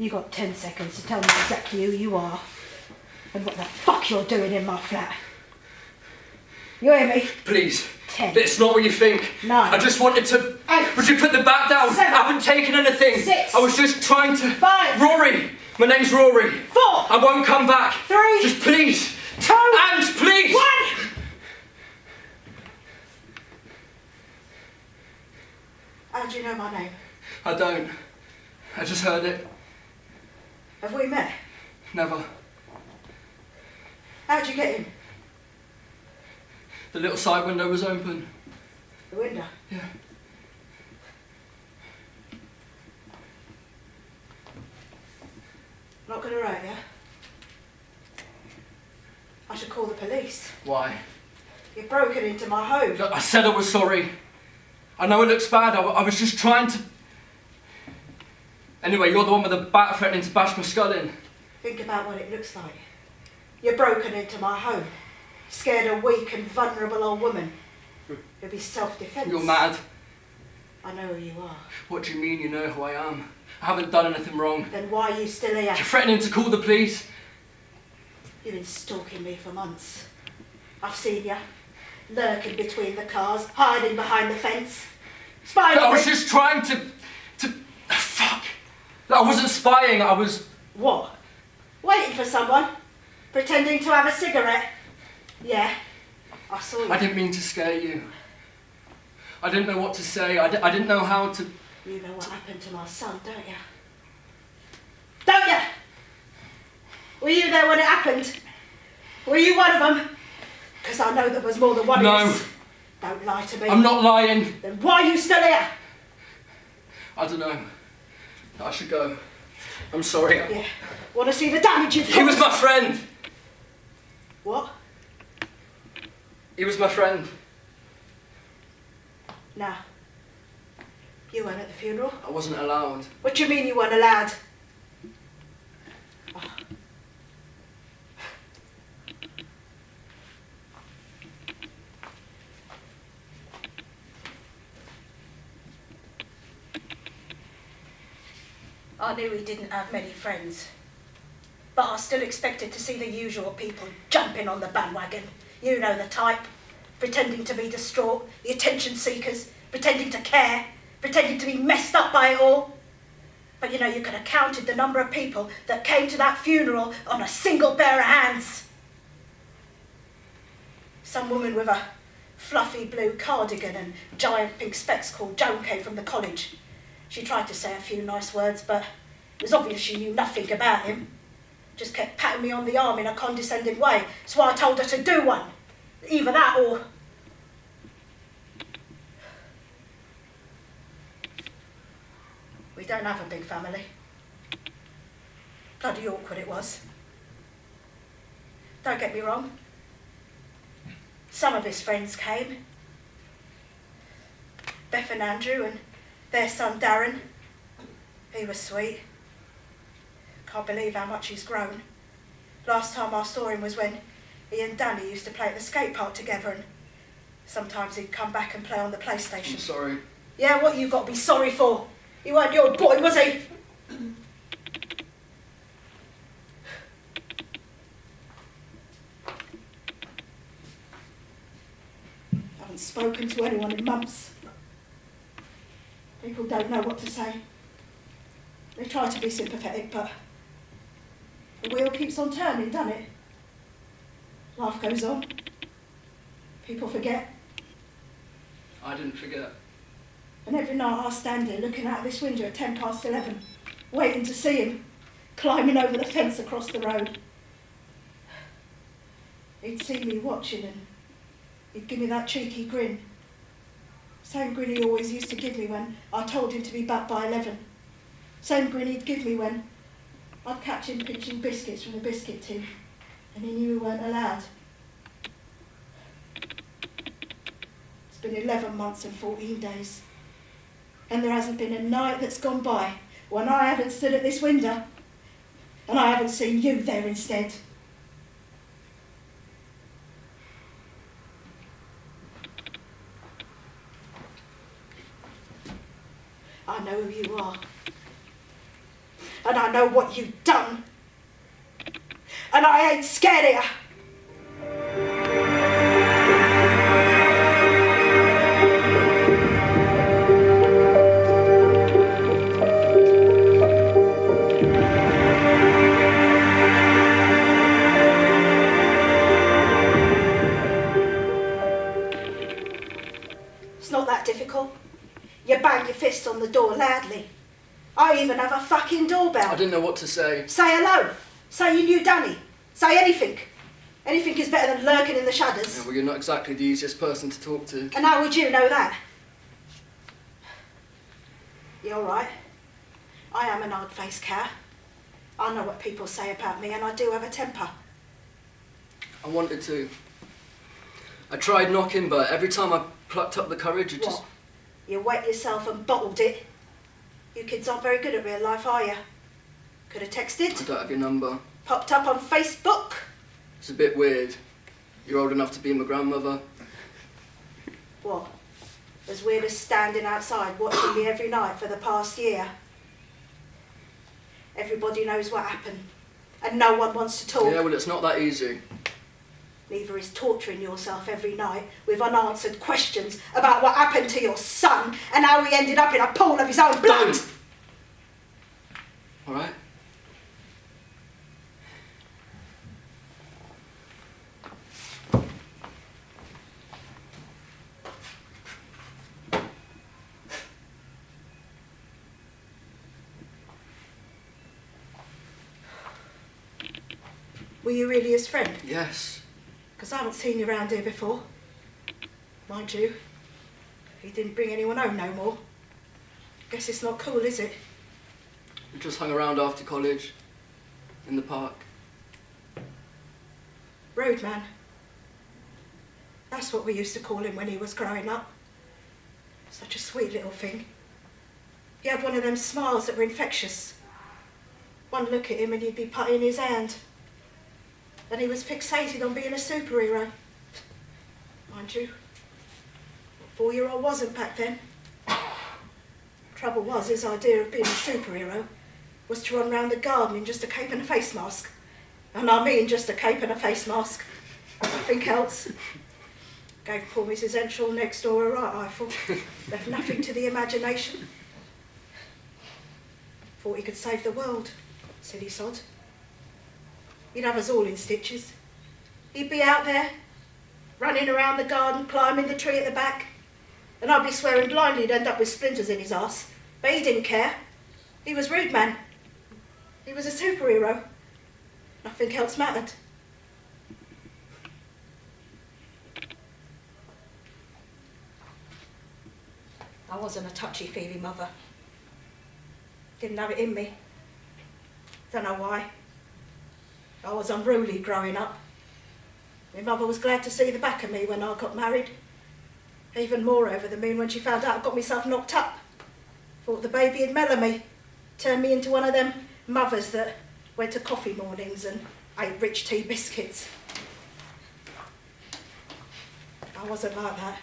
You got 10 seconds to tell me exactly who you are and what the fuck you're doing in my flat. You hear me? Please. 10. It's not what you think. 9. I just wanted to... 8. Would you put the bat down? 7. I haven't taken anything. 6. I was just trying to... 5. Rory! My name's Rory. 4. I won't come back. 3. Just please. 2. Ange, please! 1. How do you know my name? I don't. I just heard it. Have we met? Never. How'd you get in? The little side window was open. The window? Yeah. Not gonna hurt you? I should call the police. Why? You've broken into my home. Look, I said I was sorry. I know it looks bad. I was just trying to... Anyway, you're the one with the bat threatening to bash my skull in. Think about what it looks like. You're broken into my home. Scared a weak and vulnerable old woman. It'll be self-defence. You're mad. I know who you are. What do you mean you know who I am? I haven't done anything wrong. Then why are you still here? You're threatening to call the police. You've been stalking me for months. I've seen you. Lurking between the cars, hiding behind the fence. Spying on I was me. just trying to... Fuck. I wasn't spying, I was... What? Waiting for someone? Pretending to have a cigarette? Yeah, I saw you. I didn't mean to scare you. I didn't know what to say. I didn't know how to... You know what happened to my son, don't you? Don't you? Were you there when it happened? Were you one of them? Because I know there was more than one of us. No. Don't lie to me. I'm not lying. Then why are you still here? I don't know. I should go. I'm sorry. Yeah. Want to see the damage you've He was my friend. What? He was my friend. Nah. You weren't at the funeral? I wasn't allowed. What do you mean you weren't allowed? Oh. I knew he didn't have many friends, but I still expected to see the usual people jumping on the bandwagon. You know the type, pretending to be distraught, the attention seekers, pretending to care, pretending to be messed up by it all. But you know, you could have counted the number of people that came to that funeral on a single pair of hands. Some woman with a fluffy blue cardigan and giant pink specs called Joan came from the college. She tried to say a few nice words, but it was obvious she knew nothing about him. Just kept patting me on the arm in a condescending way, so I told her to do one. Either that or... We don't have a big family. Bloody awkward it was. Don't get me wrong. Some of his friends came. Beth and Andrew and their son Darren. He was sweet. Can't believe how much he's grown. Last time I saw him was when he and Danny used to play at the skate park together, and sometimes he'd come back and play on the PlayStation. I'm sorry. Yeah, what you got to be sorry for? He weren't your boy, was he? Haven't spoken to anyone in months. People don't know what to say. They try to be sympathetic, but the wheel keeps on turning, doesn't it? Life goes on. People forget. I didn't forget. And every night I stand here looking out this window at 11:10, waiting to see him, climbing over the fence across the road. He'd see me watching and he'd give me that cheeky grin. Same grin he always used to give me when I told him to be back by 11. Same grin he'd give me when I'd catch him pinching biscuits from the biscuit tin and he knew we weren't allowed. It's been 11 months and 14 days. And there hasn't been a night that's gone by when I haven't stood at this window and I haven't seen you there instead. I know who you are. And I know what you've done. And I ain't scared of you. It's not that difficult. You bang your fist on the door loudly. I even have a fucking doorbell. I didn't know what to say. Say hello. Say you knew Danny. Say anything. Anything is better than lurking in the shadows. Yeah, well, you're not exactly the easiest person to talk to. And how would you know that? You're right. I am an hard-faced cat. I know what people say about me, and I do have a temper. I wanted to. I tried knocking, but every time I plucked up the courage, it just... What? You wet yourself and bottled it? You kids aren't very good at real life, are you? Could have texted. I don't have your number. Popped up on Facebook. It's a bit weird. You're old enough to be my grandmother. What? As weird as standing outside watching me every night for the past year. Everybody knows what happened, and no one wants to talk. Yeah, well, it's not that easy. Neither is torturing yourself every night with unanswered questions about what happened to your son and how he ended up in a pool of his own blood. Don't. All right? Were you really his friend? Yes. Because I haven't seen you around here before. Mind you, he didn't bring anyone home no more. Guess it's not cool, is it? We just hung around after college, in the park. Roadman. That's what we used to call him when he was growing up. Such a sweet little thing. He had one of them smiles that were infectious. One look at him and he'd be putting his hand. And he was fixated on being a superhero. Mind you, a 4-year-old wasn't back then. Trouble was, his idea of being a superhero was to run round the garden in just a cape and a face mask. And I mean just a cape and a face mask. Nothing else. Gave poor Mrs. Henshaw next door a right eyeful. Left nothing to the imagination. Thought he could save the world, silly sod. He'd have us all in stitches. He'd be out there, running around the garden, climbing the tree at the back, and I'd be swearing blindly he'd end up with splinters in his arse. But he didn't care. He was rude man. He was a superhero. Nothing else mattered. I wasn't a touchy-feely mother. Didn't have it in me. Don't know why. I was unruly growing up. My mother was glad to see the back of me when I got married. Even more over the moon when she found out I got myself knocked up. Thought the baby had mellowed me. Turned me into one of them mothers that went to coffee mornings and ate rich tea biscuits. I wasn't like that.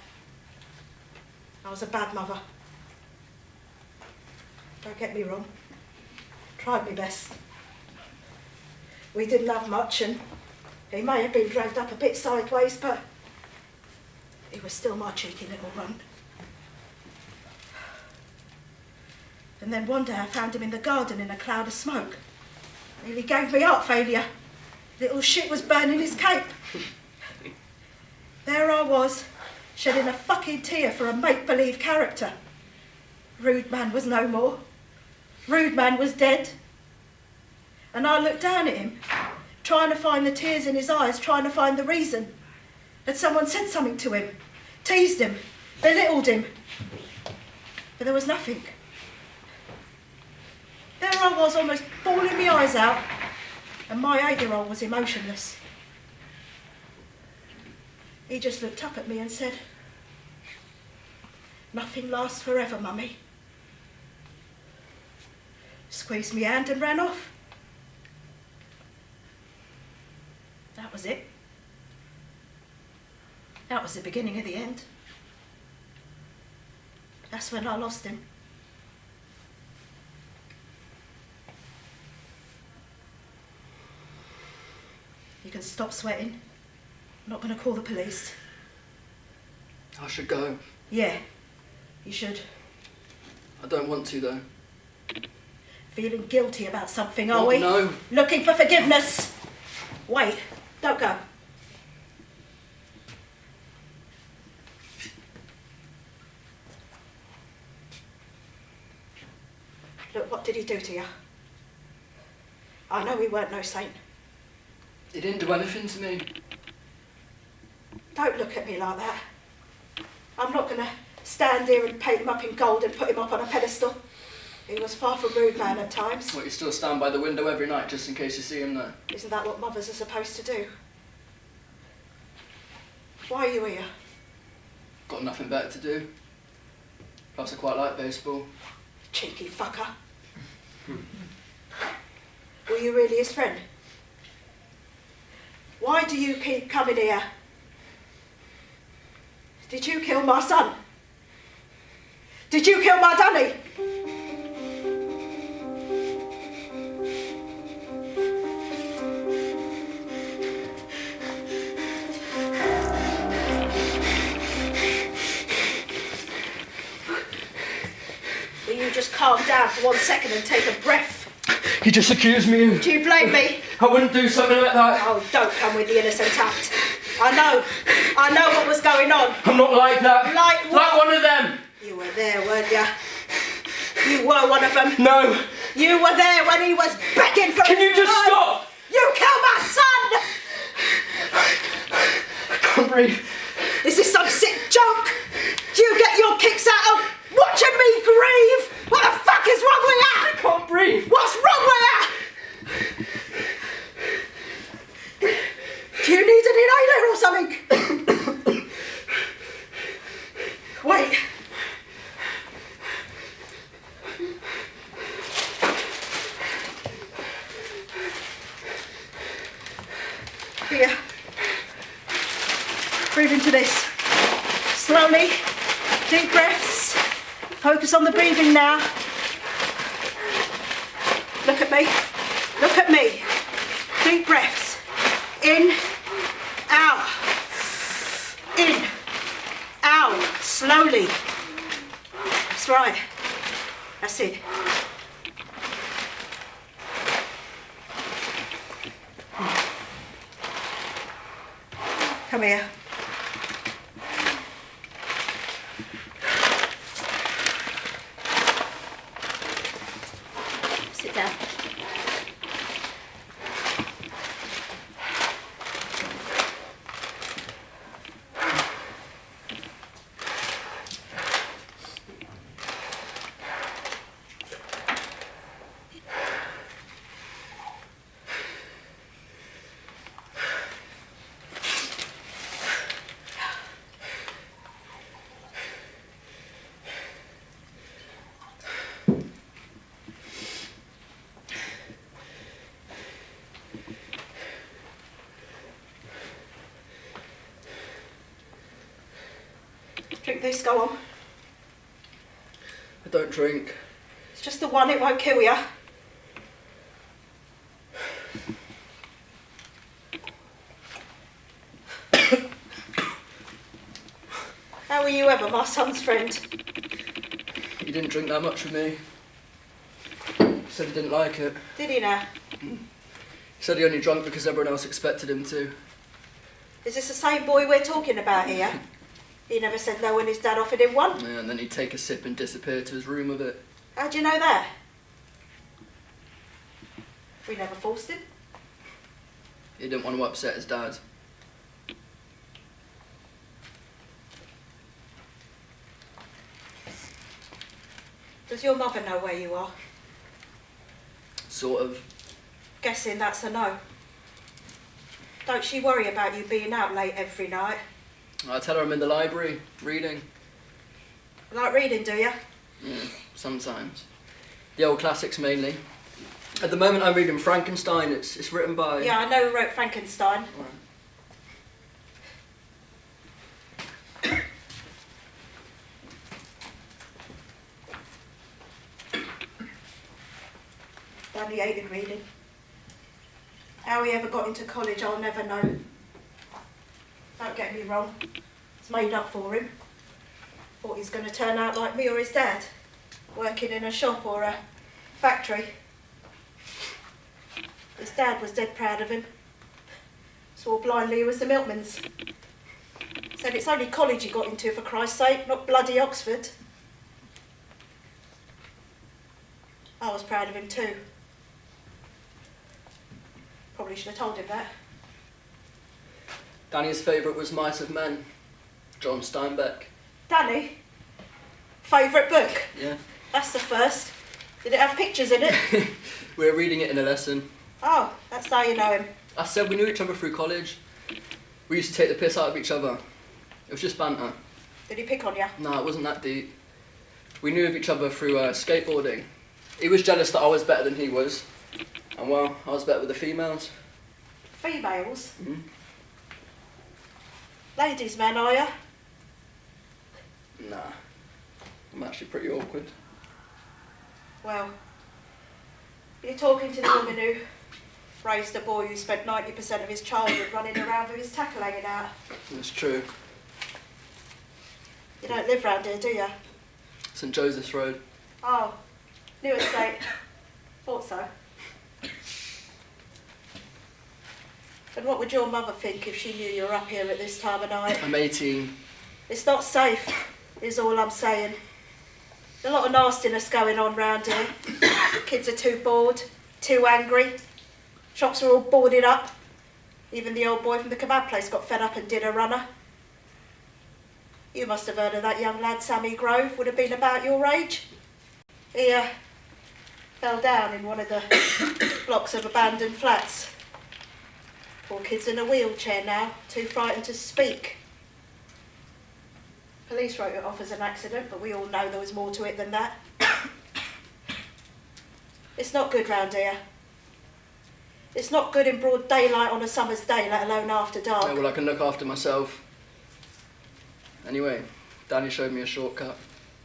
I was a bad mother. Don't get me wrong. Tried my best. We didn't have much, and he may have been dragged up a bit sideways, but he was still my cheeky little runt. And then one day I found him in the garden in a cloud of smoke. Nearly gave me heart failure. Little shit was burning his cape. There I was, shedding a fucking tear for a make-believe character. Rude man was no more. Rude man was dead. And I looked down at him, trying to find the tears in his eyes, trying to find the reason. Had someone said something to him, teased him, belittled him? But there was nothing. There I was, almost bawling my eyes out, and my 8-year-old was emotionless. He just looked up at me and said, "Nothing lasts forever, Mummy." Squeezed my hand and ran off. That was it. That was the beginning of the end. That's when I lost him. You can stop sweating. I'm not going to call the police. I should go. Yeah, you should. I don't want to, though. Feeling guilty about something, are What? we? No. Looking for forgiveness. Wait, don't go. Look, what did he do to you? I know he weren't no saint. He didn't do anything to me. Don't look at me like that. I'm not going to stand here and paint him up in gold and put him up on a pedestal. He was far from rude man at times. What, you still stand by the window every night just in case you see him there? Isn't that what mothers are supposed to do? Why are you here? Got nothing better to do. Plus I quite like baseball. Cheeky fucker. Were you really his friend? Why do you keep coming here? Did you kill my son? Did you kill my Danny? Will you just calm down for 1 second and take a breath? He just accused me. Do you blame me? I wouldn't do something like that. Oh, don't come with the innocent act. I know what was going on. I'm not like that. Like what? Like one of them. You were there, weren't you? You were one of them. No. You were there when he was begging for Can his you just life. stop? You killed my son! I can't breathe. Is this some sick joke? Do you get your kicks out of watching me grieve? What the fuck is wrong with you? I can't breathe. What's wrong with you? Do you need an inhaler or something? Wait. Here. Breathe into this. Slowly. Deep breaths. Focus on the breathing now. Look at me. Look at me. Deep breaths. In. Out. In. Out. Slowly. That's right. That's it. Come here. Sit down. Drink this, go on. I don't drink. It's just the one, it won't kill you. How were you ever my son's friend? He didn't drink that much with me. He said he didn't like it. Did he now? He said he only drank because everyone else expected him to. Is this the same boy we're talking about here? He never said no when his dad offered him one. Yeah, and then he'd take a sip and disappear to his room with it. How'd you know that? We never forced him. He didn't want to upset his dad. Does your mother know where you are? Sort of. Guessing that's a no. Don't she worry about you being out late every night? I tell her I'm in the library, reading. You like reading, do you? Yeah, sometimes. The old classics mainly. At the moment I'm reading Frankenstein. It's written by... Yeah, I know who wrote Frankenstein. Danny hated reading. How he ever got into college, I'll never know. Don't get me wrong, it's made up for him. Thought he's going to turn out like me or his dad, working in a shop or a factory. His dad was dead proud of him. Swore blindly he was the milkman's. Said it's only college he got into, for Christ's sake, not bloody Oxford. I was proud of him too. Probably should have told him that. Danny's favourite was Mice of Men, John Steinbeck. Danny? Favourite book? Yeah. That's the first. Did it have pictures in it? We were reading it in a lesson. Oh, that's how you know him. I said we knew each other through college. We used to take the piss out of each other. It was just banter. Did he pick on you? No, it wasn't that deep. We knew of each other through skateboarding. He was jealous that I was better than he was. And well, I was better with the females. Females? Mm-hmm. Ladies' man, are you? Nah, I'm actually pretty awkward. Well, you're talking to the woman who raised a boy who spent 90% of his childhood running around with his tackle hanging out. That's true. You don't live round here, do you? St Joseph's Road. Oh, new estate. Thought so. And what would your mother think if she knew you were up here at this time of night? I'm 18. It's not safe, is all I'm saying. There's a lot of nastiness going on round here. Kids are too bored, too angry. Shops are all boarded up. Even the old boy from the kebab place got fed up and did a runner. You must have heard of that young lad, Sammy Grove, would have been about your age. He fell down in one of the blocks of abandoned flats. Poor kid's in a wheelchair now, too frightened to speak. Police wrote it off as an accident, but we all know there was more to it than that. It's not good round here. It's not good in broad daylight on a summer's day, let alone after dark. Yeah, well, I can look after myself. Anyway, Danny showed me a shortcut.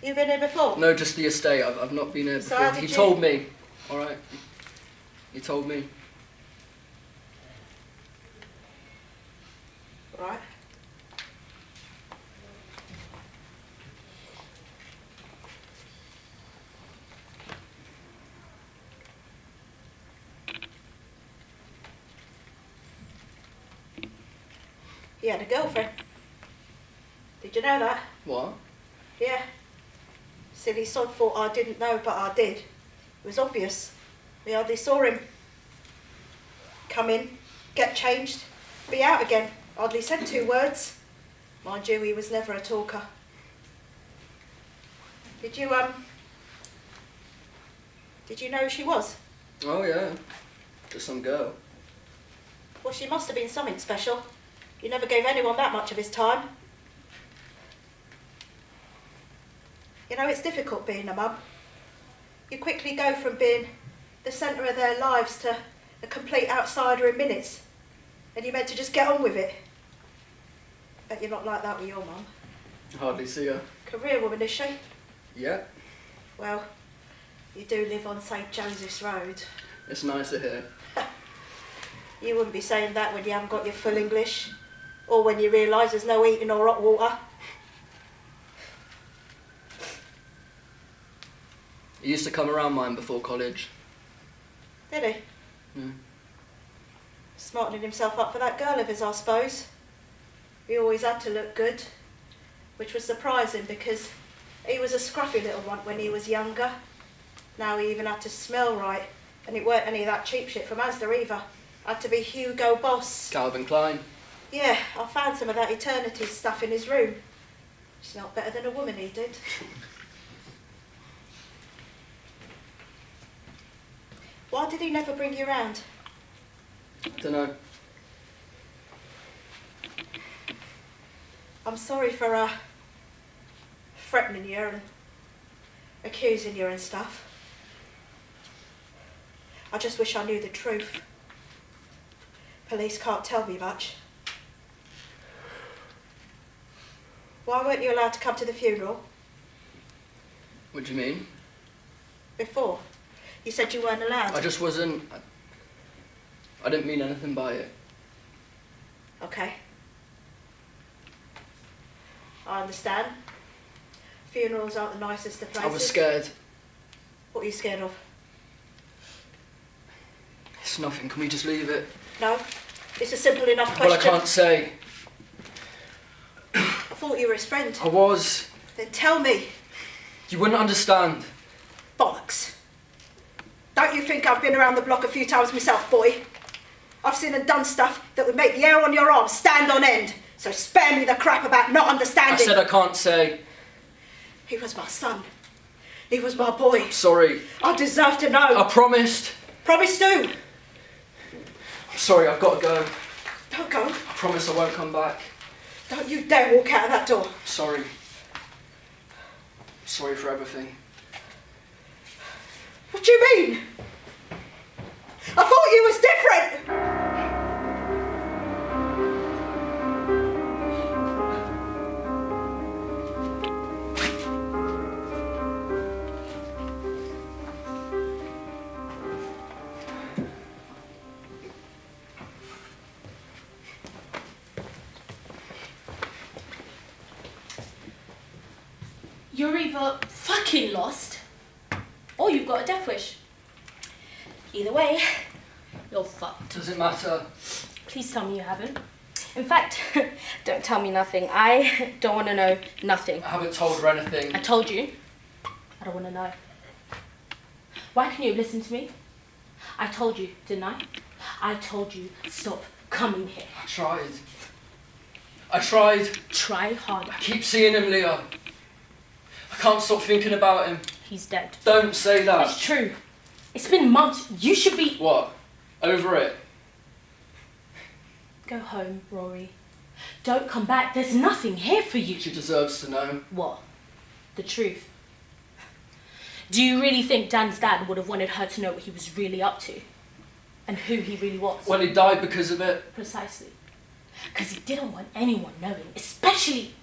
You've been here before? No, just the estate. I've not been here So before. how did He you- told me. All right. He told me. Right. He had a girlfriend. Did you know that? What? Yeah. Silly sod thought I didn't know, but I did. It was obvious. We hardly saw him come in, get changed, be out again. Hardly said 2 words. Mind you, he was never a talker. Did you know who she was? Oh, yeah. Just some girl. Well, she must have been something special. He never gave anyone that much of his time. You know, it's difficult being a mum. You quickly go from being the centre of their lives to a complete outsider in minutes. And you're meant to just get on with it. Bet you're not like that with your mum. Hardly see her. Career woman, is she? Yeah. Well, you do live on St Joseph's Road. It's nicer here. You wouldn't be saying that when you haven't got your full English. Or when you realise there's no heating or hot water. He used to come around mine before college. Did he? Yeah. Smartening himself up for that girl of his, I suppose. He always had to look good, which was surprising because he was a scruffy little one when he was younger. Now he even had to smell right, and it weren't any of that cheap shit from Asda either. Had to be Hugo Boss. Calvin Klein. Yeah, I found some of that eternity stuff in his room. Smelled better than a woman he did. Why did he never bring you round? Dunno. I'm sorry for threatening you and accusing you and stuff. I just wish I knew the truth. Police can't tell me much. Why weren't you allowed to come to the funeral? What do you mean? Before? You said you weren't allowed. I just wasn't... I didn't mean anything by it. Okay. I understand. Funerals aren't the nicest of places. I was scared. What are you scared of? It's nothing. Can we just leave it? No? It's a simple enough question. Well, I can't say. I thought you were his friend. I was. Then tell me. You wouldn't understand. Bollocks. Don't you think I've been around the block a few times myself, boy? I've seen and done stuff that would make the hair on your arm stand on end. So spare me the crap about not understanding. I said I can't say. He was my son. He was my boy. I'm sorry. I deserve to know. I promised. Promised who? I'm sorry, I've got to go. Don't go. I promise I won't come back. Don't you dare walk out of that door. Sorry. Sorry for everything. What do you mean? I thought you was different. You're either fucking lost, or you've got a death wish. Either way, you're fucked. Does it matter? Please tell me you haven't. In fact, don't tell me nothing. I don't want to know nothing. I haven't told her anything. I told you. I don't want to know. Why can you listen to me? I told you, didn't I? I told you, stop coming here. I tried. I tried. Try harder. I keep seeing him, Leah. I can't stop thinking about him. He's dead. Don't say that. It's true. It's been months. You should be... What? Over it? Go home, Rory. Don't come back. There's nothing here for you. She deserves to know. What? The truth. Do you really think Dan's dad would have wanted her to know what he was really up to? And who he really was? Well, he died because of it. Precisely. Because he didn't want anyone knowing, especially...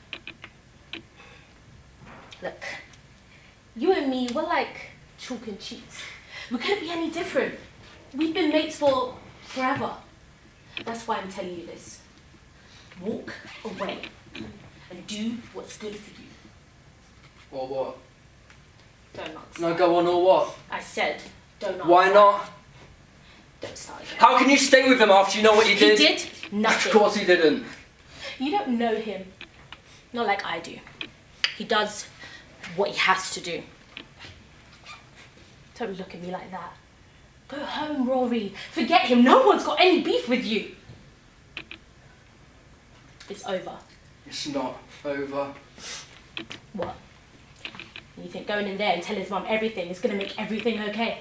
Look, you and me, we're like chalk and cheese. We couldn't be any different. We've been mates for forever. That's why I'm telling you this. Walk away and do what's good for you. Or what? Don't answer. No, go on or what? I said, don't answer. Why not? Don't start again. How can you stay with him after you know what you did? He did nothing. Of course he didn't. You don't know him. Not like I do. He does what he has to do. Don't look at me like that. Go home, Rory. Forget him. No one's got any beef with you. It's over. It's not over. What? You think going in there and telling his mum everything is going to make everything okay?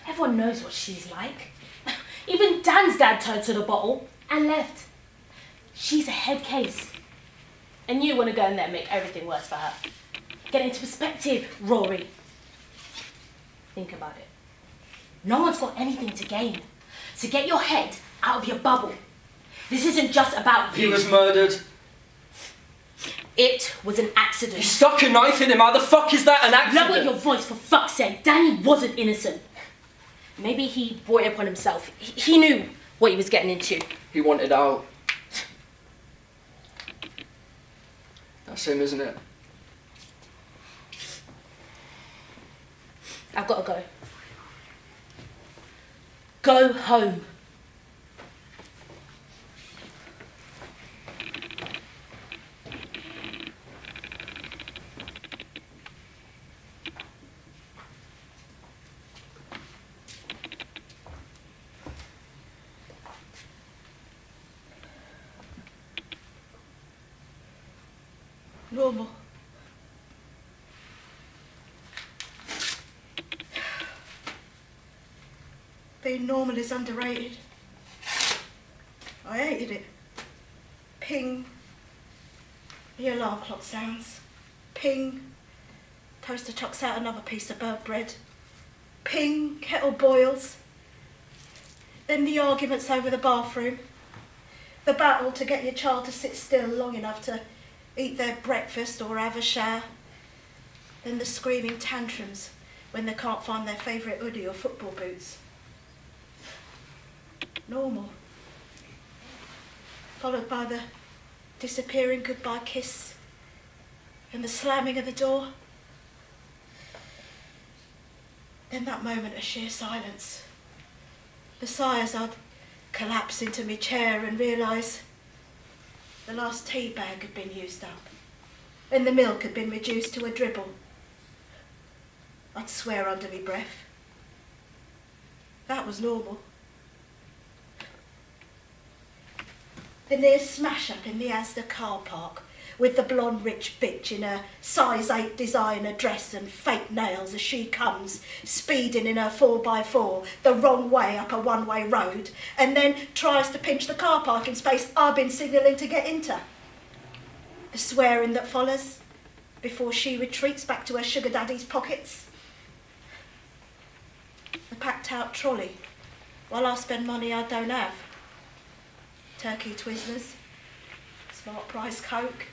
Everyone knows what she's like. Even Dan's dad turned to the bottle and left. She's a head case. And you want to go in there and make everything worse for her. Get into perspective, Rory. Think about it. No one's got anything to gain. So get your head out of your bubble. This isn't just about you. He was murdered. It was an accident. He stuck a knife in him. How the fuck is that an accident? Lower your voice, for fuck's sake. Danny wasn't innocent. Maybe he brought it upon himself. He knew what he was getting into. He wanted out. That's him, isn't it? I've got to go. Go home. Normal. Being normal is underrated. I hated it. Ping. The alarm clock sounds. Ping. Toaster chucks out another piece of burnt bread. Ping. Kettle boils. Then the arguments over the bathroom. The battle to get your child to sit still long enough to eat their breakfast or have a shower. Then the screaming tantrums when they can't find their favourite hoodie or football boots. Normal. Followed by the disappearing goodbye kiss and the slamming of the door. Then that moment of sheer silence. The sigh as I'd collapse into my chair and realise the last tea bag had been used up and the milk had been reduced to a dribble. I'd swear under my breath. That was normal. The near smash up in the Asda car park with the blonde rich bitch in her size 8 designer dress and fake nails as she comes speeding in her 4x4 the wrong way up a one-way road and then tries to pinch the car parking space I've been signalling to get into. The swearing that follows before she retreats back to her sugar daddy's pockets. The packed out trolley while I spend money I don't have. Turkey Twizzlers, smart price Coke,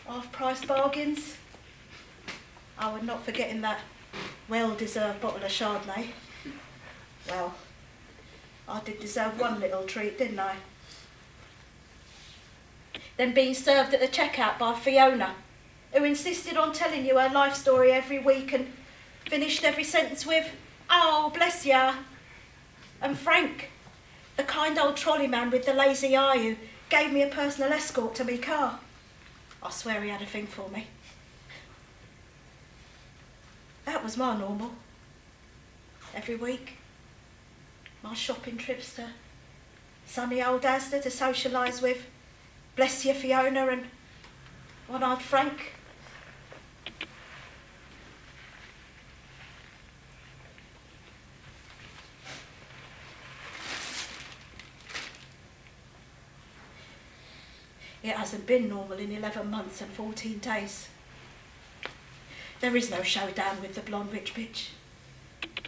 half-price bargains. I would not forgetting that well-deserved bottle of Chardonnay. Well, I did deserve one little treat, didn't I? Then being served at the checkout by Fiona, who insisted on telling you her life story every week and finished every sentence with, "Oh, bless ya." And Frank, the kind old trolley man with the lazy eye who gave me a personal escort to me car. I swear he had a thing for me. That was my normal. Every week, my shopping trips to sunny old Asda to socialise with bless you Fiona and one-eyed Frank. It hasn't been normal in 11 months and 14 days. There is no showdown with the blonde rich bitch.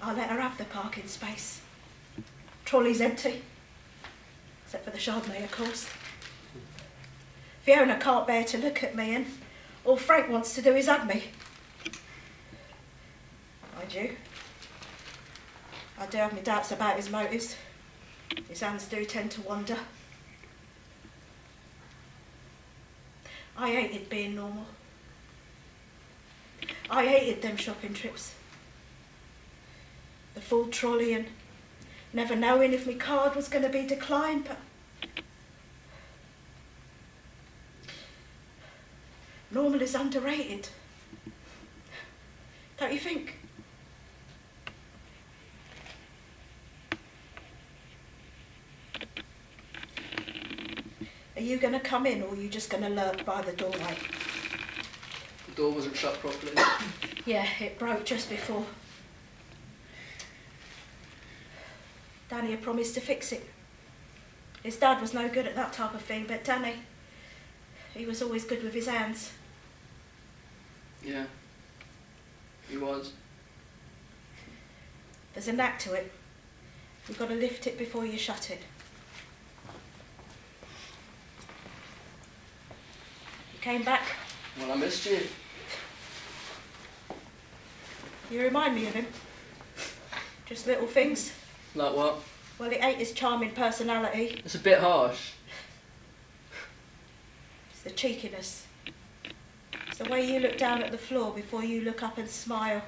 I'll let her have the parking space. Trolley's empty, except for the Chardonnay, of course. Fiona can't bear to look at me and all Frank wants to do is hug me. Mind you, I do have my doubts about his motives. His hands do tend to wander. I hated being normal. I hated them shopping trips. The full trolley and never knowing if my card was going to be declined, but normal is underrated. Don't you think? Are you going to come in or are you just going to lurk by the doorway? The door wasn't shut properly. Yeah, it broke just before. Danny had promised to fix it. His dad was no good at that type of thing, but Danny, he was always good with his hands. Yeah, he was. There's a knack to it. You've got to lift it before you shut it. You came back. Well, I missed you. You remind me of him. Just little things. Like what? Well, it ain't his charming personality. It's a bit harsh. It's the cheekiness. It's the way you look down at the floor before you look up and smile.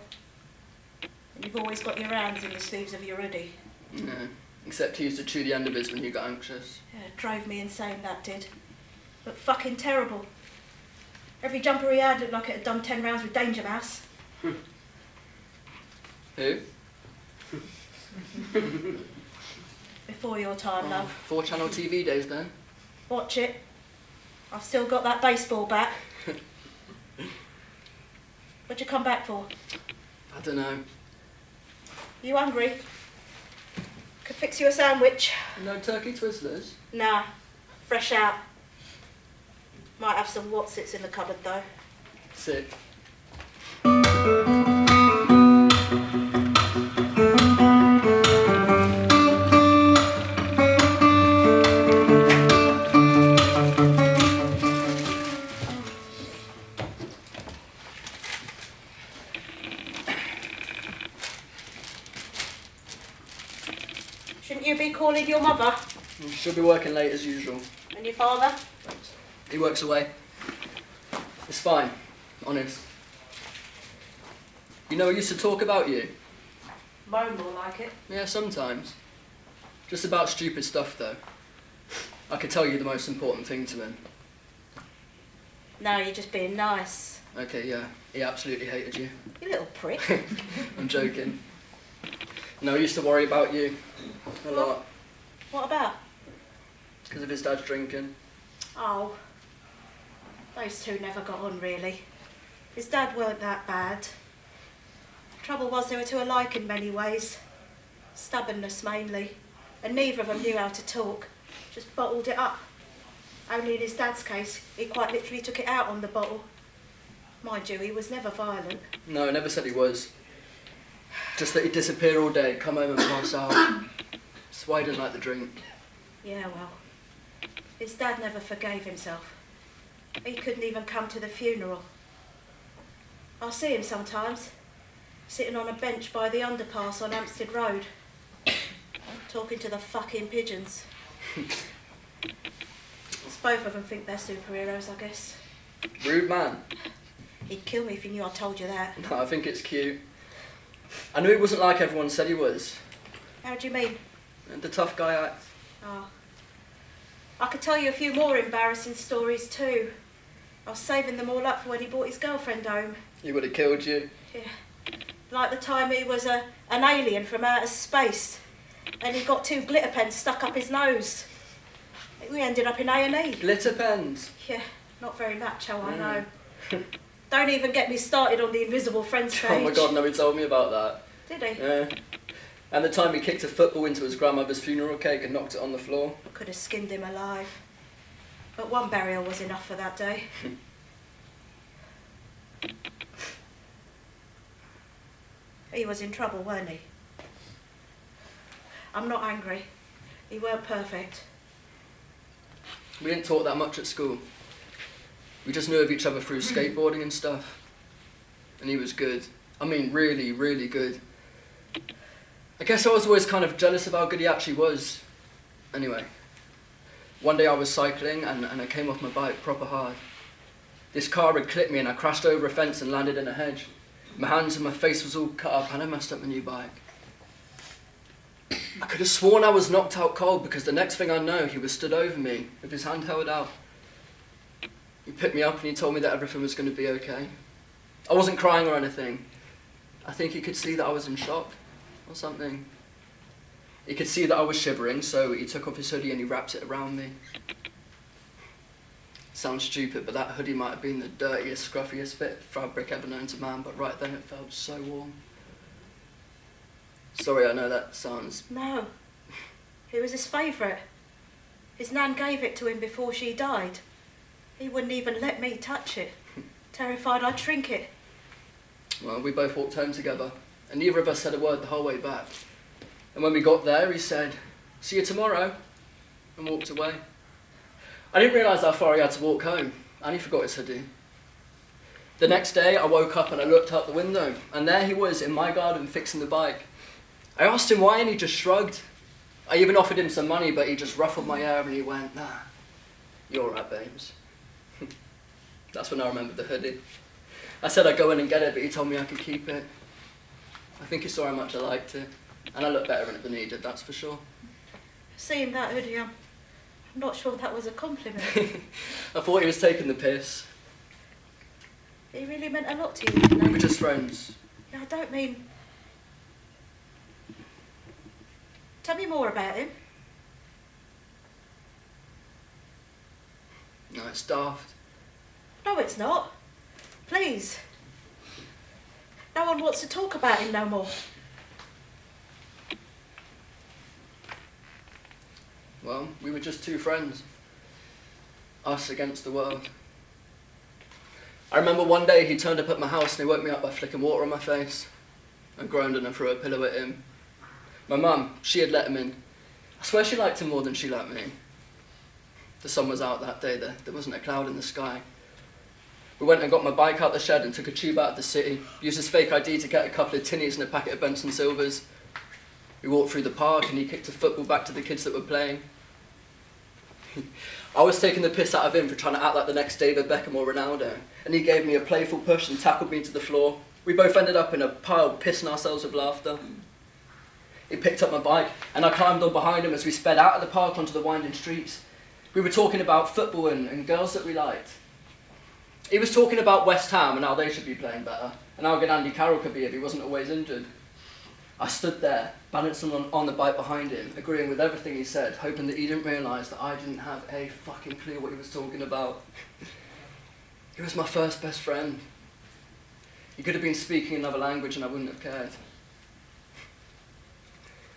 And you've always got your hands in the sleeves of your hoodie. No, except he used to chew the end of his when you got anxious. Yeah, it drove me insane, that did. But fucking terrible. Every jumper he had looked like it had done 10 rounds with Danger Mouse. Who? Before your time, love. 4-channel TV days then. Watch it. I've still got that baseball bat. What'd you come back for? I don't know. You hungry? Could fix you a sandwich. No turkey twizzlers? Nah, fresh out. Might have some Watsits in the cupboard though. Sick. Shouldn't you be calling your mother? She'll be working late as usual. And your father? Thanks. He works away. It's fine, honest. You know, I used to talk about you. Moan more like it. Yeah, sometimes. Just about stupid stuff, though. I could tell you the most important thing to him. No, you're just being nice. Okay, yeah. He absolutely hated you. You little prick. I'm joking. No, I used to worry about you. A lot. What about? Because of his dad's drinking. Oh. Those two never got on, really. His dad weren't that bad. Trouble was they were too alike in many ways. Stubbornness mainly. And neither of them knew how to talk. Just bottled it up. Only in his dad's case, he quite literally took it out on the bottle. Mind you, he was never violent. No, I never said he was. Just that he'd disappear all day, come home and pass out. That's why he didn't like the drink. Yeah, well, his dad never forgave himself. He couldn't even come to the funeral. I'll see him sometimes, sitting on a bench by the underpass on Hampstead Road, talking to the fucking pigeons. Both of them think they're superheroes, I guess. Rude man. He'd kill me if he knew I told you that. No, I think it's cute. I knew he wasn't like everyone said he was. How do you mean? The tough guy act. Oh. I could tell you a few more embarrassing stories too. I was saving them all up for when he brought his girlfriend home. He would have killed you. Yeah. Like the time he was an alien from outer space and he got 2 glitter pens stuck up his nose. We ended up in A&E. Glitter pens? Yeah, not very macho, I know. Don't even get me started on the invisible friend stage. Oh my god, no, he told me about that. Did he? Yeah. And the time he kicked a football into his grandmother's funeral cake and knocked it on the floor. I could have skinned him alive. But one burial was enough for that day. He was in trouble, weren't he? I'm not angry. He weren't perfect. We didn't talk that much at school. We just knew of each other through skateboarding and stuff. And he was good. I mean, really, really good. I guess I was always kind of jealous of how good he actually was. Anyway, one day I was cycling and I came off my bike proper hard. This car had clipped me and I crashed over a fence and landed in a hedge. My hands and my face was all cut up and I messed up my new bike. I could have sworn I was knocked out cold because the next thing I know, he was stood over me with his hand held out. He picked me up and he told me that everything was going to be okay. I wasn't crying or anything. I think he could see that I was in shock or something. He could see that I was shivering, so he took off his hoodie and he wrapped it around me. Sounds stupid, but that hoodie might have been the dirtiest, scruffiest bit of fabric ever known to man, but right then it felt so warm. Sorry, I know that sounds... No. It was his favourite. His nan gave it to him before she died. He wouldn't even let me touch it. Terrified I'd shrink it. Well, we both walked home together, and neither of us said a word the whole way back. And when we got there, he said, "See you tomorrow," and walked away. I didn't realise how far he had to walk home, and he forgot his hoodie. The next day, I woke up and I looked out the window, and there he was in my garden fixing the bike. I asked him why and he just shrugged. I even offered him some money, but he just ruffled my hair and he went, "Nah, you're all right, babes." That's when I remembered the hoodie. I said I'd go in and get it, but he told me I could keep it. I think he saw how much I liked it, and I looked better in it than he did, that's for sure. Seeing that hoodie, I'm not sure that was a compliment. I thought he was taking the piss. He really meant a lot to you, didn't he? We were just friends. I don't mean... Tell me more about him. No, it's daft. No, it's not. Please. No one wants to talk about him no more. Well, we were just two friends. Us against the world. I remember one day he turned up at my house and he woke me up by flicking water on my face. I groaned and I threw a pillow at him. My mum, she had let him in. I swear she liked him more than she liked me. The sun was out that day, there wasn't a cloud in the sky. We went and got my bike out the shed and took a tube out of the city, used his fake ID to get a couple of tinnies and a packet of Benson Silvers. We walked through the park and he kicked a football back to the kids that were playing. I was taking the piss out of him for trying to act like the next David Beckham or Ronaldo, and he gave me a playful push and tackled me to the floor. We both ended up in a pile pissing ourselves with laughter. He picked up my bike and I climbed on behind him as we sped out of the park onto the winding streets. We were talking about football and girls that we liked. He was talking about West Ham and how they should be playing better, and how good Andy Carroll could be if he wasn't always injured. I stood there, balancing on the bike behind him, agreeing with everything he said, hoping that he didn't realise that I didn't have a fucking clue what he was talking about. He was my first best friend. He could have been speaking another language and I wouldn't have cared.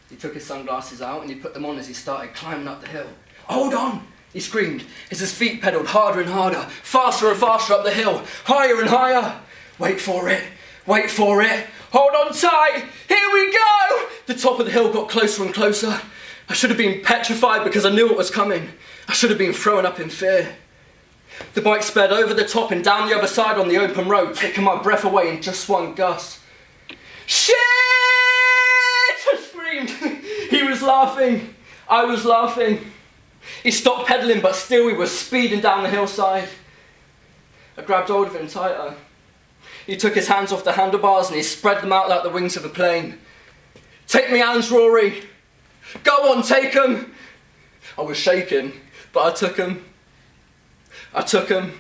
He took his sunglasses out and he put them on as he started climbing up the hill. "Hold on!" he screamed, as his feet pedalled harder and harder, faster and faster up the hill, higher and higher. "Wait for it, wait for it, hold on tight, here we go!" The top of the hill got closer and closer. I should have been petrified because I knew what was coming. I should have been throwing up in fear. The bike sped over the top and down the other side on the open road, taking my breath away in just one gust. "Shit!" I screamed. He was laughing. I was laughing. He stopped pedalling, but still we were speeding down the hillside. I grabbed hold of him tighter. He took his hands off the handlebars and he spread them out like the wings of a plane. "Take me hands, Rory. Go on, take 'em." I was shaking, but I took 'em. I took him.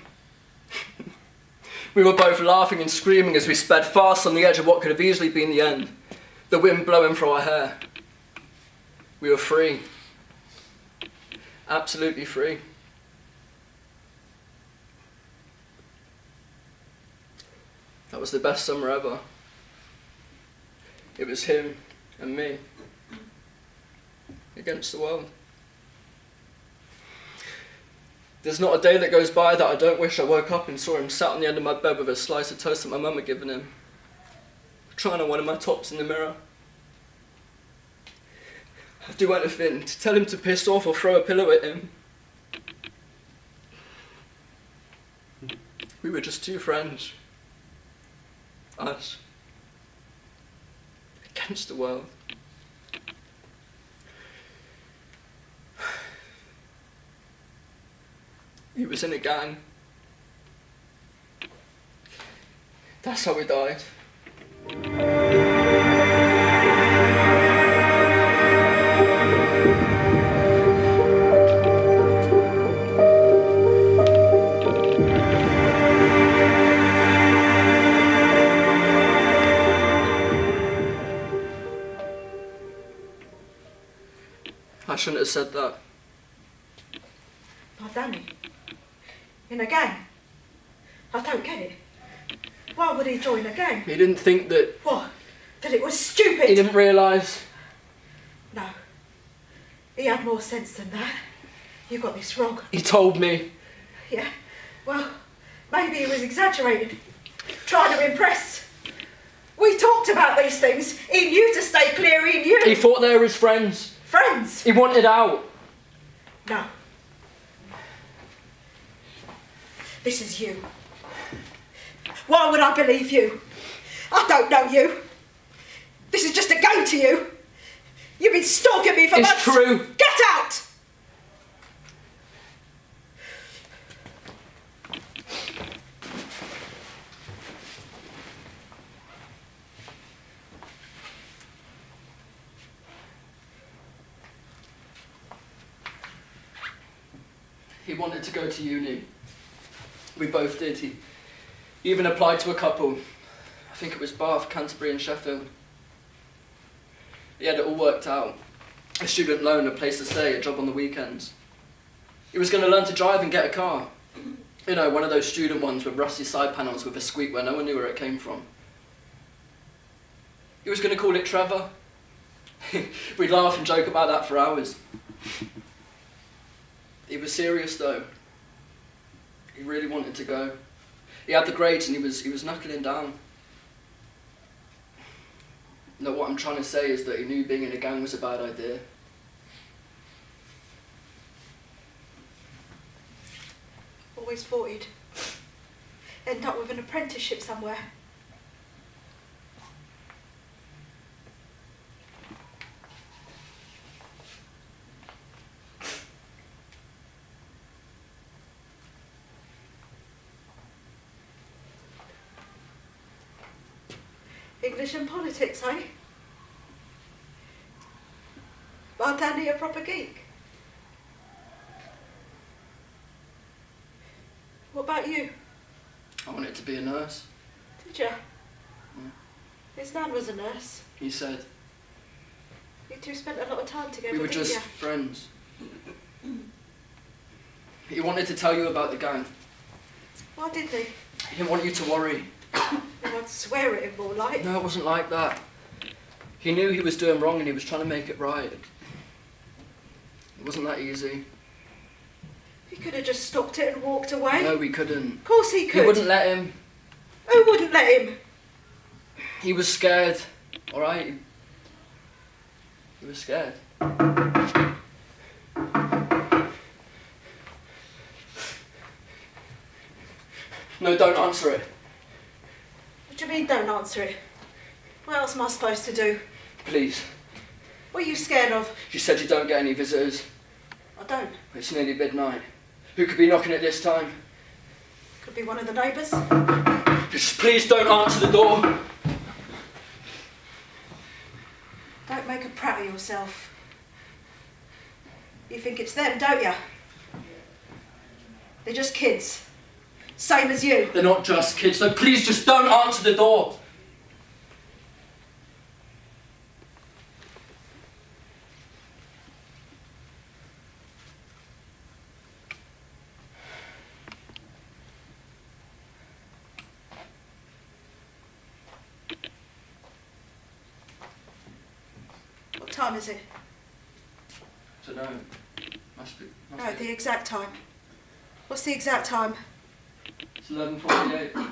We were both laughing and screaming as we sped fast on the edge of what could have easily been the end, the wind blowing through our hair. We were free. Absolutely free. That was the best summer ever. It was him and me against the world. There's not a day that goes by that I don't wish I woke up and saw him sat on the end of my bed with a slice of toast that my mum had given him, trying on one of my tops in the mirror. I'd do anything to tell him to piss off or throw a pillow at him. We were just two friends. Us. Against the world. He was in a gang. That's how we died. I shouldn't have said that. Oh, Danny. In a gang? I don't get it. Why would he join a gang? He didn't think that... What? That it was stupid? He didn't realise. No. He had more sense than that. You got this wrong. He told me. Yeah. Well, maybe he was exaggerating. Trying to impress. We talked about these things. He knew to stay clear, he knew. He thought they were his friends. Friends? He wanted out. No. This is you. Why would I believe you? I don't know you. This is just a game to you. You've been stalking me for months. It's true. Get out! He wanted to go to uni. We both did. He even applied to a couple. I think it was Bath, Canterbury and Sheffield. He had it all worked out. A student loan, a place to stay, a job on the weekends. He was going to learn to drive and get a car. You know, one of those student ones with rusty side panels with a squeak where no one knew where it came from. He was going to call it Trevor. We'd laugh and joke about that for hours. He was serious though. He really wanted to go. He had the grades and he was knuckling down. No, what I'm trying to say is that he knew being in a gang was a bad idea. Always thought he'd end up with an apprenticeship somewhere. English and politics, eh? Our Danny a proper geek. What about you? I wanted to be a nurse. Did you? Yeah. His nan was a nurse. He said. You two spent a lot of time together, We were didn't just you? friends. He wanted to tell you about the gang. Why did he? He didn't want you to worry. I'd swear at him more like. No, it wasn't like that. He knew he was doing wrong and he was trying to make it right. It wasn't that easy. He could have just stopped it and walked away. No, we couldn't. Of course he could. He wouldn't let him. Who wouldn't let him? He was scared, alright? He was scared. No, don't answer it. What do you mean, don't answer it? What else am I supposed to do? Please. What are you scared of? You said you don't get any visitors. I don't. It's nearly midnight. Who could be knocking at this time? Could be one of the neighbours. Just please don't answer the door. Don't make a prat of yourself. You think it's them, don't you? They're just kids. Same as you. They're not just kids, so please just don't answer the door. What time is it? So no, must be. No, the exact time. What's the exact time? It's 11:48.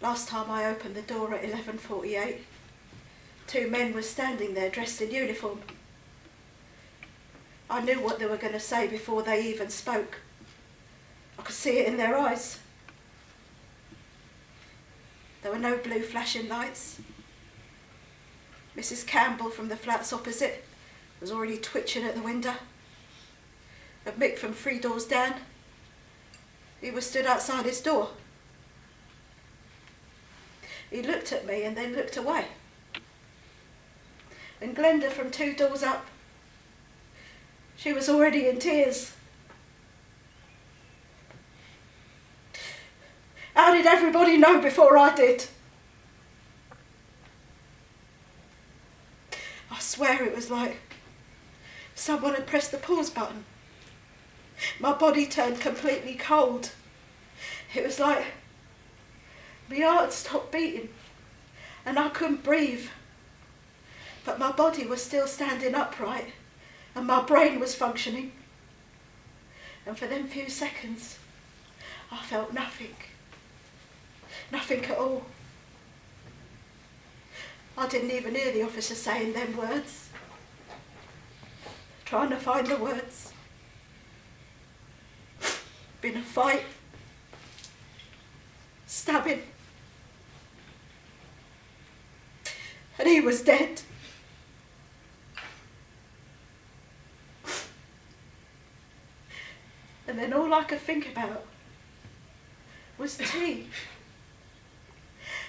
Last time I opened the door at 11:48, two men were standing there dressed in uniform. I knew what they were going to say before they even spoke. I could see it in their eyes. There were no blue flashing lights. Mrs. Campbell from the flats opposite was already twitching at the window. And Mick from 3 doors down, he was stood outside his door. He looked at me and then looked away. And Glenda from 2 doors up, she was already in tears. How did everybody know before I did? I swear it was like someone had pressed the pause button. My body turned completely cold. It was like my heart had stopped beating and I couldn't breathe. But my body was still standing upright and my brain was functioning. And for them few seconds, I felt nothing. Nothing at all. I didn't even hear the officer saying them words. Trying to find the words. Been a fight. Stabbing. And he was dead. And then all I could think about was tea.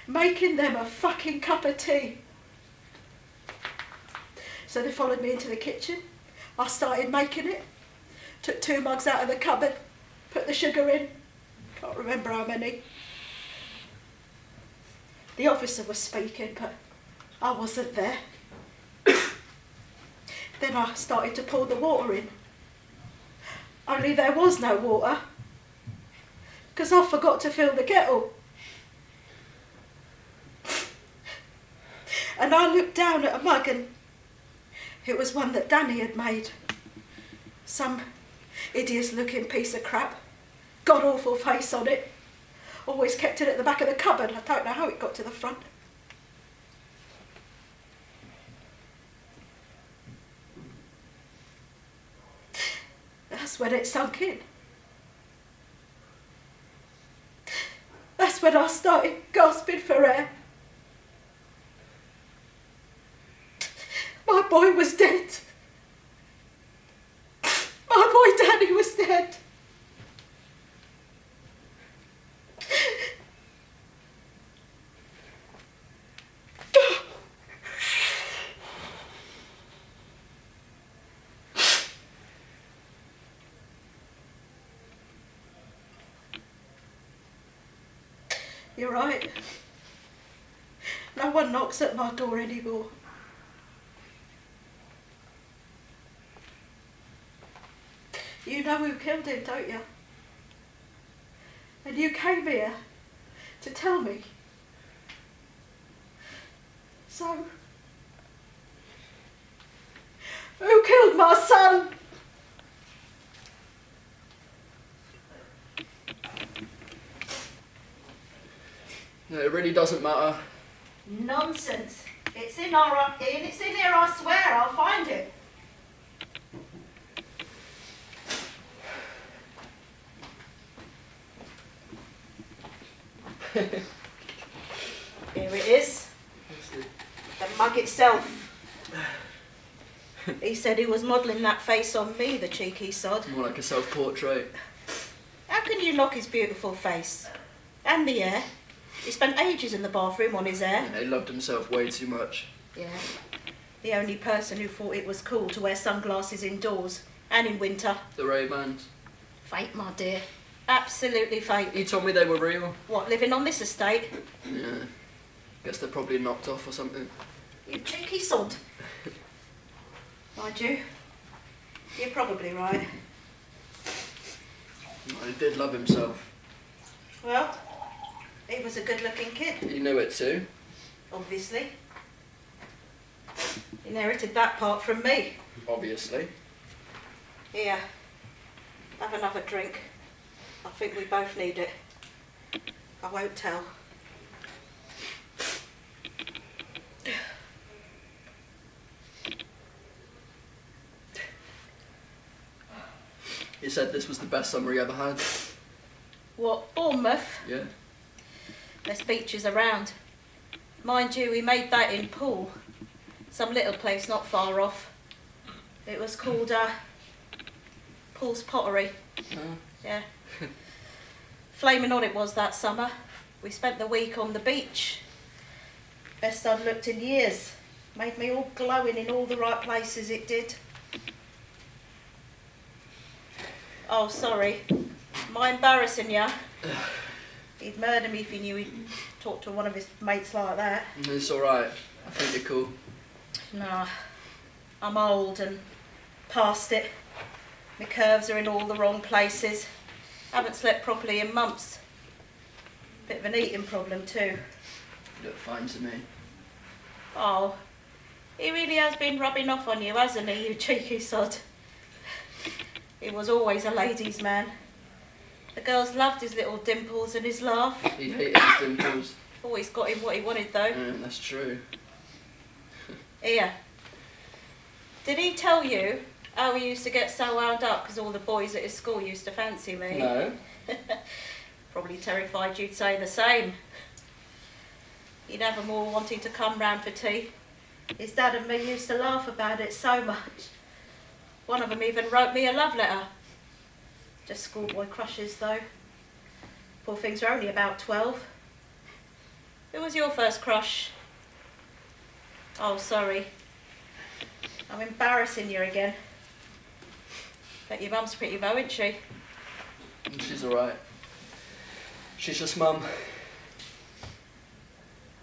Making them a fucking cup of tea. So they followed me into the kitchen. I started making it. Took 2 mugs out of the cupboard. Put the sugar in. Can't remember how many. The officer was speaking, but I wasn't there. Then I started to pour the water in. Only there was no water. Because I forgot to fill the kettle. And I looked down at a mug and it was one that Danny had made. Some hideous looking piece of crap. God awful face on it. Always kept it at the back of the cupboard. I don't know how it got to the front. That's when it sunk in. That's when I started gasping for air. My boy was dead. My boy Danny was dead. You're right. No one knocks at my door anymore. You know who killed him, don't you? And you came here to tell me. So, who killed my son? No, it really doesn't matter. Nonsense. It's in here, I swear. I'll find it. Here it is. The mug itself. He said he was modelling that face on me, the cheeky sod. More like a self-portrait. How can you knock his beautiful face? And the hair. He spent ages in the bathroom on his hair. Yeah, he loved himself way too much. Yeah. The only person who thought it was cool to wear sunglasses indoors and in winter. The Ray-Bans. Fake, my dear. Absolutely fake. He told me they were real. What, living on this estate? Yeah. Guess they're probably knocked off or something. You cheeky sod. Mind you, you're probably right. He did love himself. Well, he was a good-looking kid. He knew it too. Obviously. Inherited that part from me. Obviously. Here, have another drink. I think we both need it. I won't tell. He said this was the best summer he ever had. What, Bournemouth? Yeah. There's beaches around. Mind you, we made that in Poole. Some little place not far off. It was called Paul's Pottery. Yeah. Flaming on it was that summer. We spent the week on the beach. Best I'd looked in years. Made me all glowing in all the right places, it did. Oh, sorry. Am I embarrassing you? He'd murder me if he knew he'd talk to one of his mates like that. It's alright. I think you're cool. Nah, I'm old and past it. My curves are in all the wrong places. Haven't slept properly in months. Bit of an eating problem too. You look fine to me. Oh, he really has been rubbing off on you, hasn't he, you cheeky sod? He was always a ladies' man. The girls loved his little dimples and his laugh. He hated his dimples. Always got him what he wanted though. That's true. Here. Did he tell you how he used to get so wound up because all the boys at his school used to fancy me? No. Probably terrified you'd say the same. He'd have them all wanting to come round for tea. His dad and me used to laugh about it so much. One of them even wrote me a love letter. Just schoolboy crushes though. Poor things are only about 12. Who was your first crush? Oh, sorry. I'm embarrassing you again. Bet your mum's pretty low, isn't she? She's alright. She's just mum.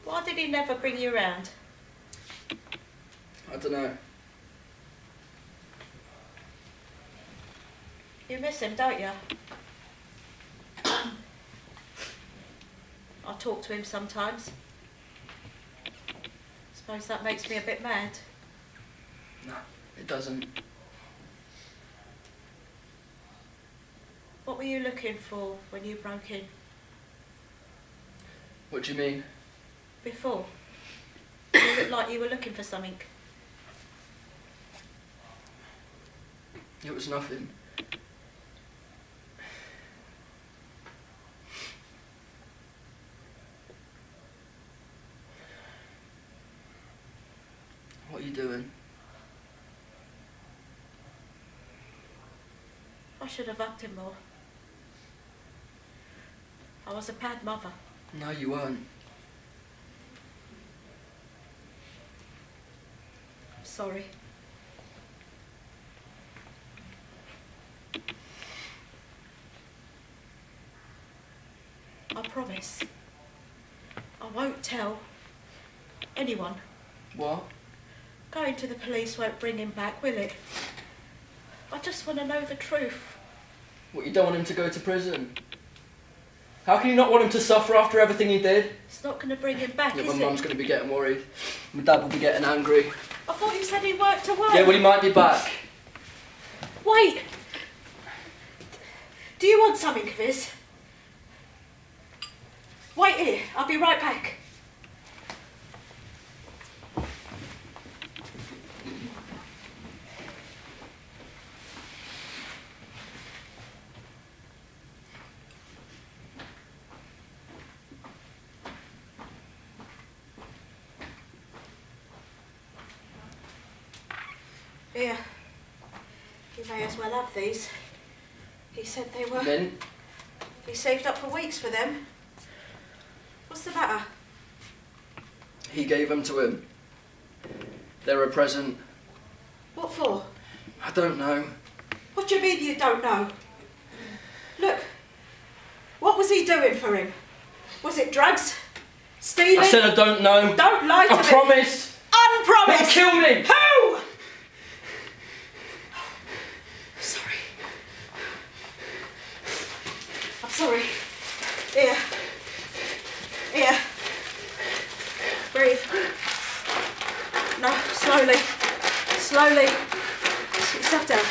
Why did he never bring you round? I don't know. You miss him, don't you? I talk to him sometimes. Suppose that makes me a bit mad. No, it doesn't. What were you looking for when you broke in? What do you mean? Before? You looked like you were looking for something. It was nothing. What are you doing? I should have hugged him more. I was a bad mother. No, you weren't. I'm sorry. I promise. I won't tell anyone. What? Going to the police won't bring him back, will it? I just want to know the truth. What, you don't want him to go to prison? How can you not want him to suffer after everything he did? It's not going to bring him back, Yeah, is my it? mum's going to be getting worried. My dad will be getting angry. I thought you said he worked away. Yeah, well, he might be back. Wait! Do you want something, Viz? Wait here, I'll be right back. Here. You may as well have these. He said they were... Mint? He saved up for weeks for them. What's the matter? He gave them to him. They're a present. What for? I don't know. What do you mean you don't know? Look, what was he doing for him? Was it drugs? Stealing? I said I don't know. Don't lie to me. I promised. Unpromised. He'll kill me. Who? Sorry. I'm sorry. Here. Here. Breathe. No, slowly. Slowly. Sit yourself down.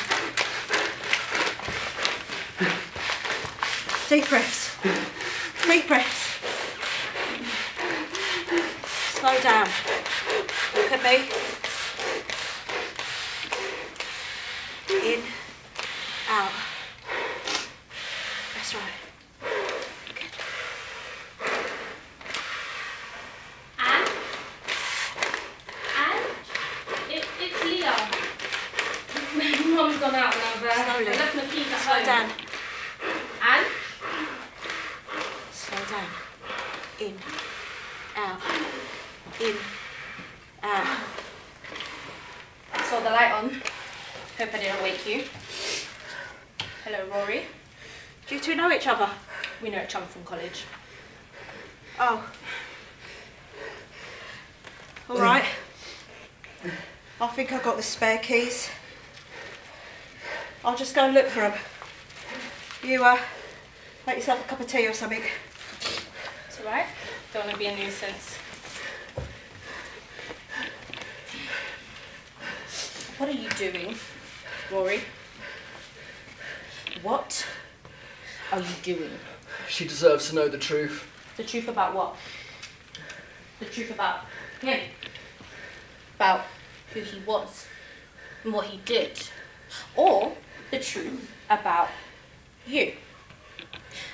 Deep breaths. Deep breaths. Slow down. Look at me. In. Out. That's right. Good. Anne? Anne? It's Leah. Mum's gone out now, but Slowly. I left my keys at Slow home. down. Anne? Slow down. In. Out. In. Out. Saw the light on. Hope I didn't wake you. Hello, Rory. Do you two know each other? We know each other from college. Oh. All right. I think I got the spare keys. I'll just go and look for them. You, make yourself a cup of tea or something. It's alright. Don't want to be a nuisance. What are you doing, Rory? What are you doing? She deserves to know the truth. The truth about what? The truth about him? About who he was and what he did? Or the truth about you?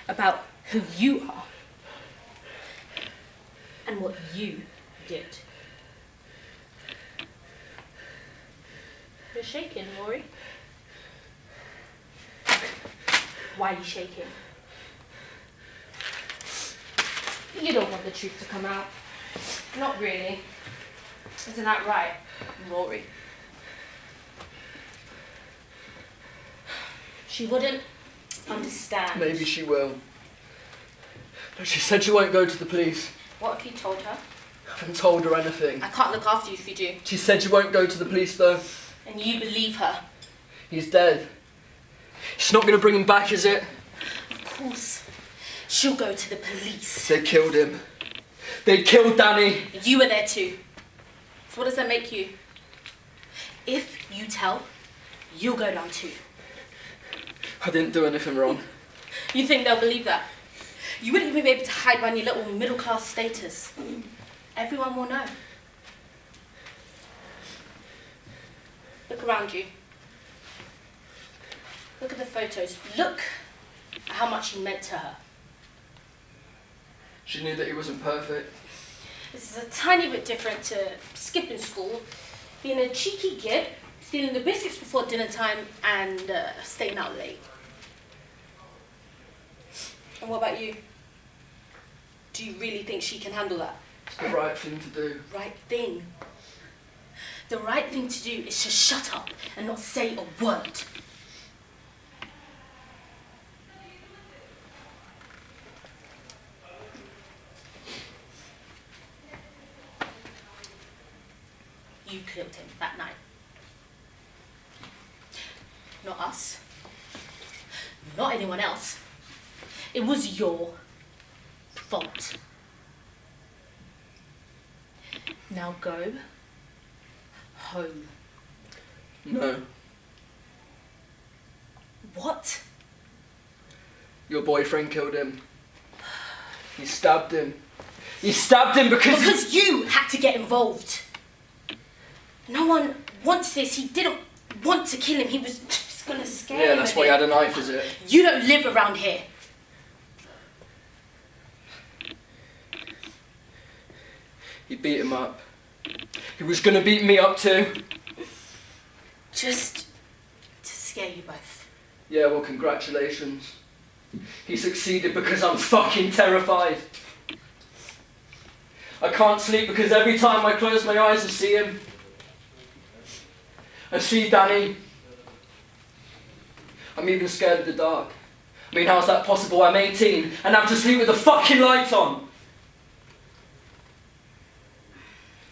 About who you are and what you did? You're shaking, Rory. Why are you shaking? You don't want the truth to come out. Not really. Isn't that right, Rory? She wouldn't understand. Maybe she will. But she said she won't go to the police. What if you told her? I haven't told her anything. I can't look after you if you do. She said she won't go to the police though. And you believe her? He's dead. It's not going to bring him back, is it? Of course. She'll go to the police. They killed him. They killed Danny. You were there too. So what does that make you? If you tell, you'll go down too. I didn't do anything wrong. You think they'll believe that? You wouldn't even be able to hide behind your little middle-class status. Everyone will know. Look around you. Look at the photos. Look at how much he meant to her. She knew that he wasn't perfect. This is a tiny bit different to skipping school, being a cheeky kid, stealing the biscuits before dinner time, and staying out late. And what about you? Do you really think she can handle that? It's the right thing to do. Right thing. The right thing to do is just shut up and not say a word. You killed him that night. Not us. Not anyone else. It was your fault. Now go home. No. What? Your boyfriend killed him. He stabbed him. He stabbed him because... Because you had to get involved. No one wants this. He didn't want to kill him. He was just gonna scare him. Yeah, that's why he had a knife, is it? You don't live around here. He beat him up. He was gonna beat me up too. Just to scare you both. Yeah, well, congratulations. He succeeded because I'm fucking terrified. I can't sleep because every time I close my eyes I see him. I see Danny. I'm even scared of the dark. I mean, how's that possible? I'm 18 and have to sleep with the fucking lights on.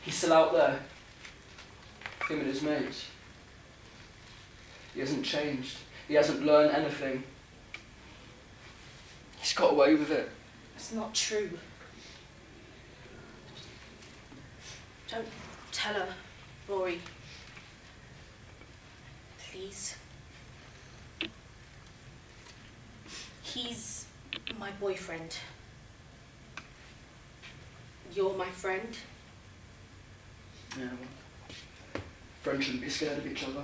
He's still out there. Him and his mates. He hasn't changed. He hasn't learned anything. He's got away with it. It's not true. Don't tell her, Rory. Please. He's my boyfriend. You're my friend. Yeah, well, friends shouldn't be scared of each other.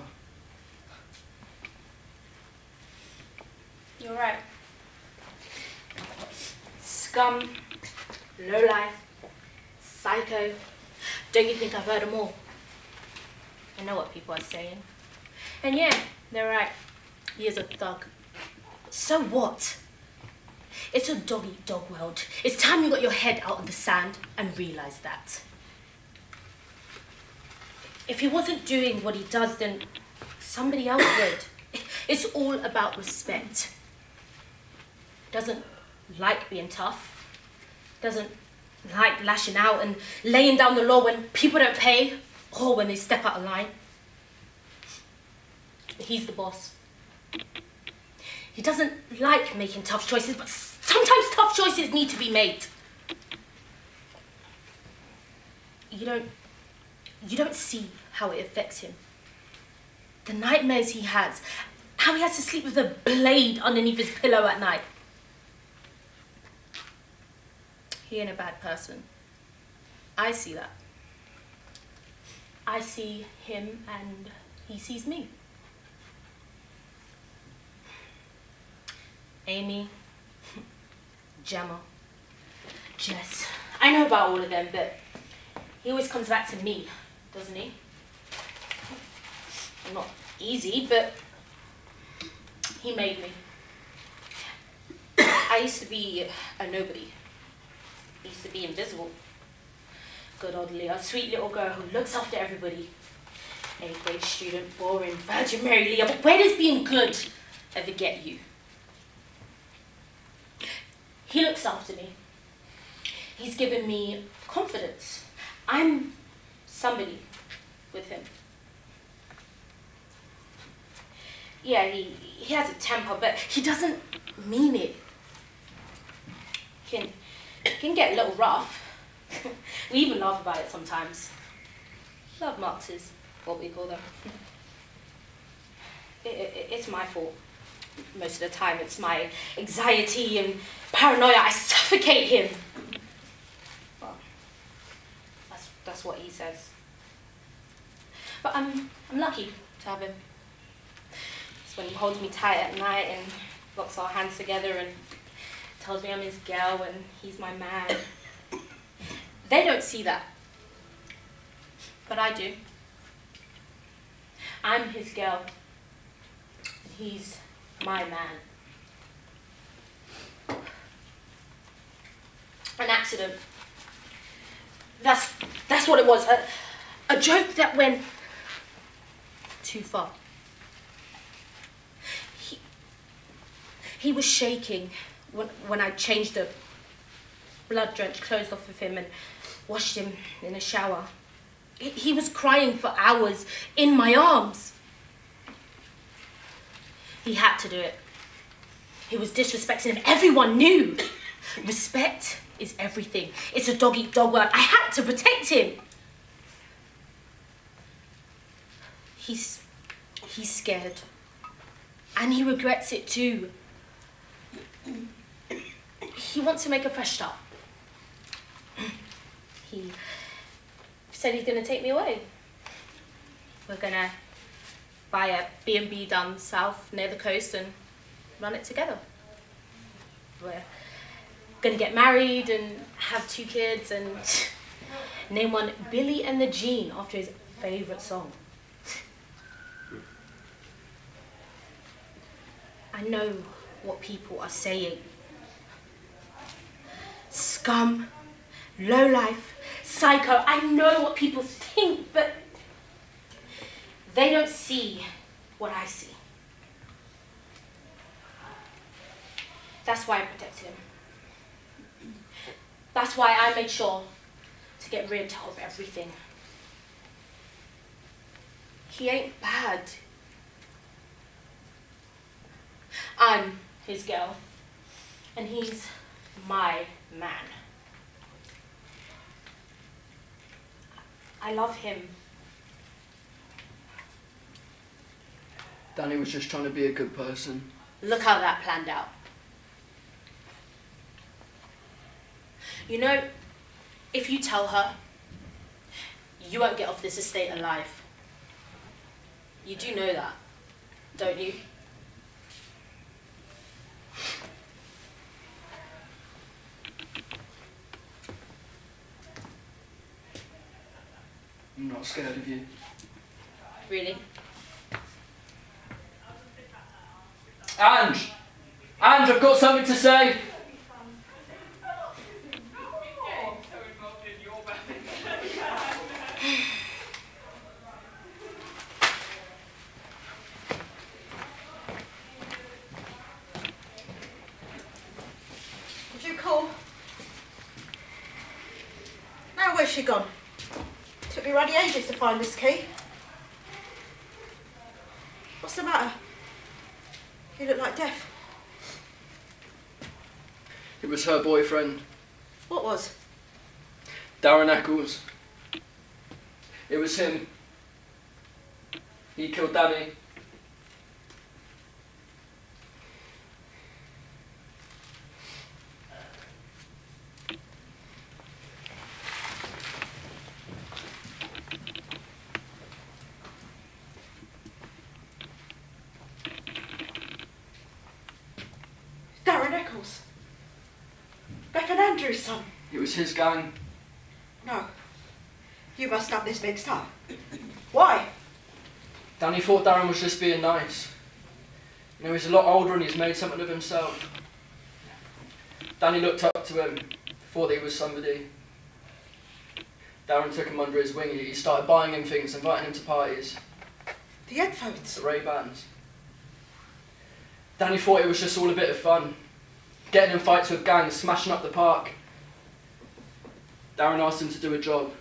You're right. Scum, lowlife, psycho. Don't you think I've heard them all? I know what people are saying. And yeah, they're right. He is a thug. So what? It's a dog-eat-dog world. It's time you got your head out of the sand and realised that. If he wasn't doing what he does, then somebody else would. It's all about respect. Doesn't like being tough. Doesn't like lashing out and laying down the law when people don't pay or when they step out of line. He's the boss. He doesn't like making tough choices, but sometimes tough choices need to be made. You don't see how it affects him. The nightmares he has, how he has to sleep with a blade underneath his pillow at night. He ain't a bad person. I see that. I see him and he sees me. Amy, Gemma, Jess. I know about all of them, but he always comes back to me, doesn't he? Not easy, but he made me. I used to be a nobody. I used to be invisible. Good old Leah, sweet little girl who looks after everybody. 8th grade student, boring, Virgin Mary Leah, but where does being good ever get you? He looks after me. He's given me confidence. I'm somebody with him. Yeah, he has a temper, but he doesn't mean it. Can get a little rough. We even laugh about it sometimes. Love marks is what we call them. It's my fault. Most of the time it's my anxiety and paranoia. I suffocate him. Well, that's what he says. But I'm lucky to have him. It's when he holds me tight at night and locks our hands together and tells me I'm his girl and he's my man. They don't see that. But I do. I'm his girl. And he's my man. An accident. That's what it was. A joke that went too far. He was shaking when I changed the blood-drenched clothes off of him and washed him in a shower. He was crying for hours in my arms. He had to do it. He was disrespecting him. Everyone knew. Respect is everything. It's a dog-eat-dog world. I had to protect him. He's scared. And he regrets it too. He wants to make a fresh start. He said he's gonna take me away. We're gonna buy a B&B down south near the coast and run it together. We're gonna get married and have 2 kids and name one Billy and the Jean after his favourite song. I know what people are saying. Scum, lowlife, psycho. I know what people think, but they don't see what I see. That's why I protected him. That's why I made sure to get rid of everything. He ain't bad. I'm his girl, and he's my man. I love him. Danny was just trying to be a good person. Look how that planned out. You know, if you tell her, you won't get off this estate alive. You do know that, don't you? I'm not scared of you. Really? Ange! Ange, I've got something to say! Did you call? Now where's she gone? Took me bloody ages to find this key. What's the matter? You look like death. It was her boyfriend, What was? Darren Eccles. It was him. He killed Danny. Darren Eccles. Beth and Andrew's son. It was his gang. No. You must have this mixed up. Why? Danny thought Darren was just being nice. You know, he's a lot older and he's made something of himself. Danny looked up to him, thought that he was somebody. Darren took him under his wing. He started buying him things, inviting him to parties. The headphones. The Ray-Bans. Danny thought it was just all a bit of fun. Getting in fights with gangs, smashing up the park. Darren asked him to do a job.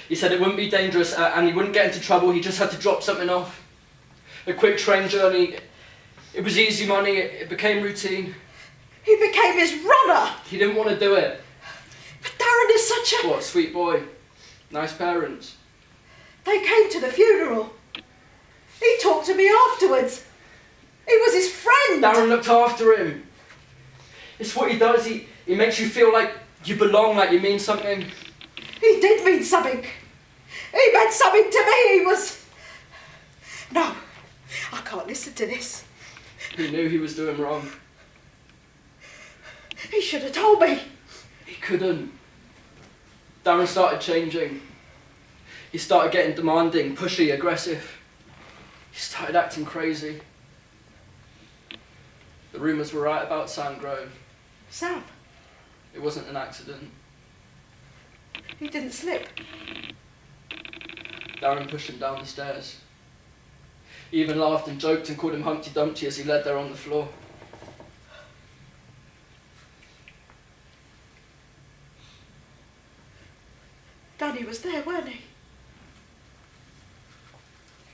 He said it wouldn't be dangerous and he wouldn't get into trouble, he just had to drop something off. A quick train journey, it was easy money, it became routine. He became his runner. He didn't want to do it. But Darren is such a... What, sweet boy? Nice parents. They came to the funeral. He talked to me afterwards. He was his friend. Darren looked after him. It's what he does, he makes you feel like you belong, like you mean something. He did mean something. He meant something to me. He was... No, I can't listen to this. He knew he was doing wrong. He should have told me. He couldn't. Darren started changing. He started getting demanding, pushy, aggressive. He started acting crazy. The rumours were right about Sam Grove. Sam, It wasn't an accident. he didn't slip. Darren pushed him down the stairs. He even laughed and joked and called him Humpty Dumpty as he led there on the floor. Danny Danny was there, weren't he?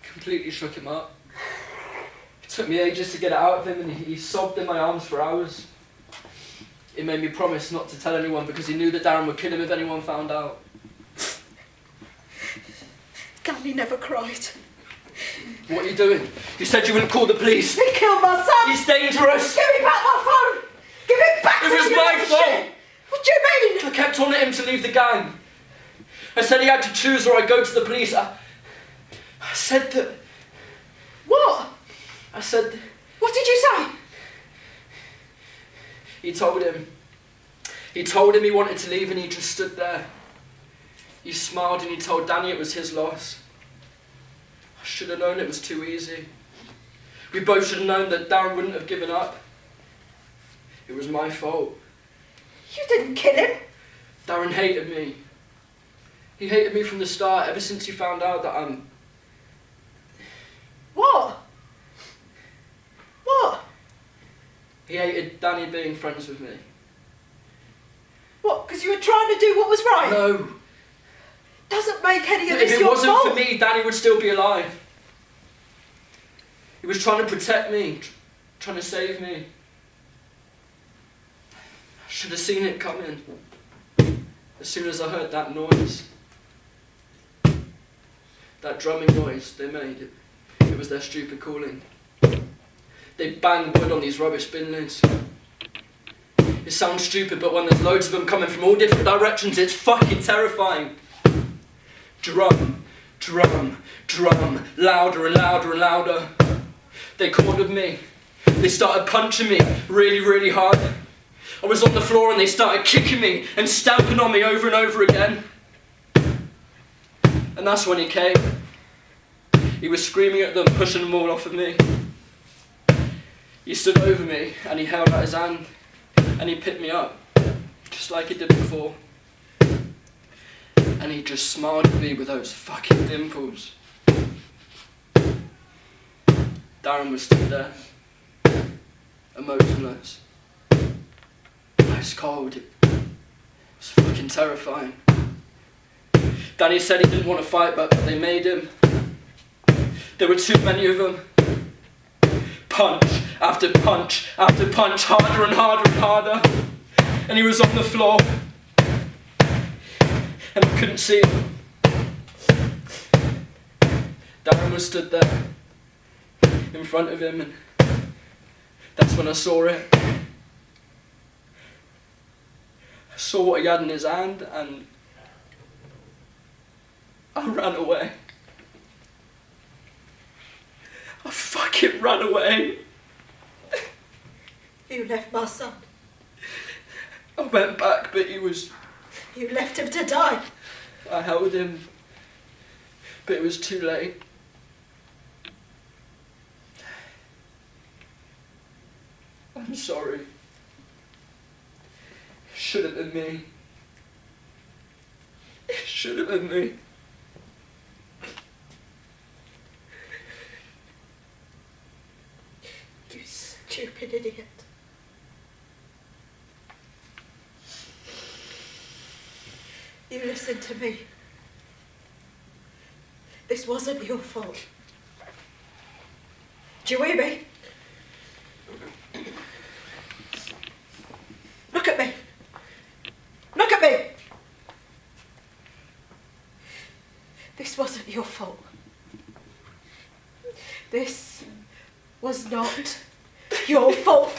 Completely shook him up. It took me ages to get it out of him, and he sobbed in my arms for hours. He made me promise not to tell anyone because he knew that Darren would kill him if anyone found out. Danny never cried. What are you doing? You said you wouldn't call the police. He killed my son! He's dangerous! Give me back my phone! Give it back It to was me, my you fault! shit. What do you mean? I kept on at him to leave the gang. I said he had to choose or I'd go to the police. I said that... What? I said... What did you say? He told him. He told him he wanted to leave and he just stood there. He smiled and he told Danny it was his loss. I should have known it was too easy. We both should have known that Darren wouldn't have given up. It was my fault. You didn't kill him. Darren hated me. He hated me from the start, ever since he found out that I'm... What? What? He hated Danny being friends with me. What, because you were trying to do what was right? No. Doesn't make any of If this it your wasn't fault. for me, Danny would still be alive. He was trying to protect me, trying to save me. I should have seen it coming. As soon as I heard that noise, that drumming noise they made, it was their stupid calling. They bang wood on these rubbish bin lids. It sounds stupid, but when there's loads of them coming from all different directions, it's fucking terrifying. Drum, drum, drum, louder and louder and louder. They cornered me. They started punching me really, really hard. I was on the floor and they started kicking me and stamping on me over and over again. And that's when he came. He was screaming at them, pushing them all off of me. He stood over me and he held out his hand and he picked me up, just like he did before. And he just smiled at me with those fucking dimples. Darren was still there, emotionless, ice cold. It was fucking terrifying. Danny said he didn't want to fight, but they made him. There were too many of them. Punch after punch after punch, harder and harder and harder. And he was on the floor. And I couldn't see him. Darren was stood there in front of him, and that's when I saw it. I saw what he had in his hand and I ran away. I fucking ran away. You left my son. I went back, but he was... You left him to die. I held him, but it was too late. I'm sorry. It should have been me. It should have been me. You stupid idiot. You listen to me. This wasn't your fault. Do you hear me? Look at me. Look at me. This wasn't your fault. This was not your fault.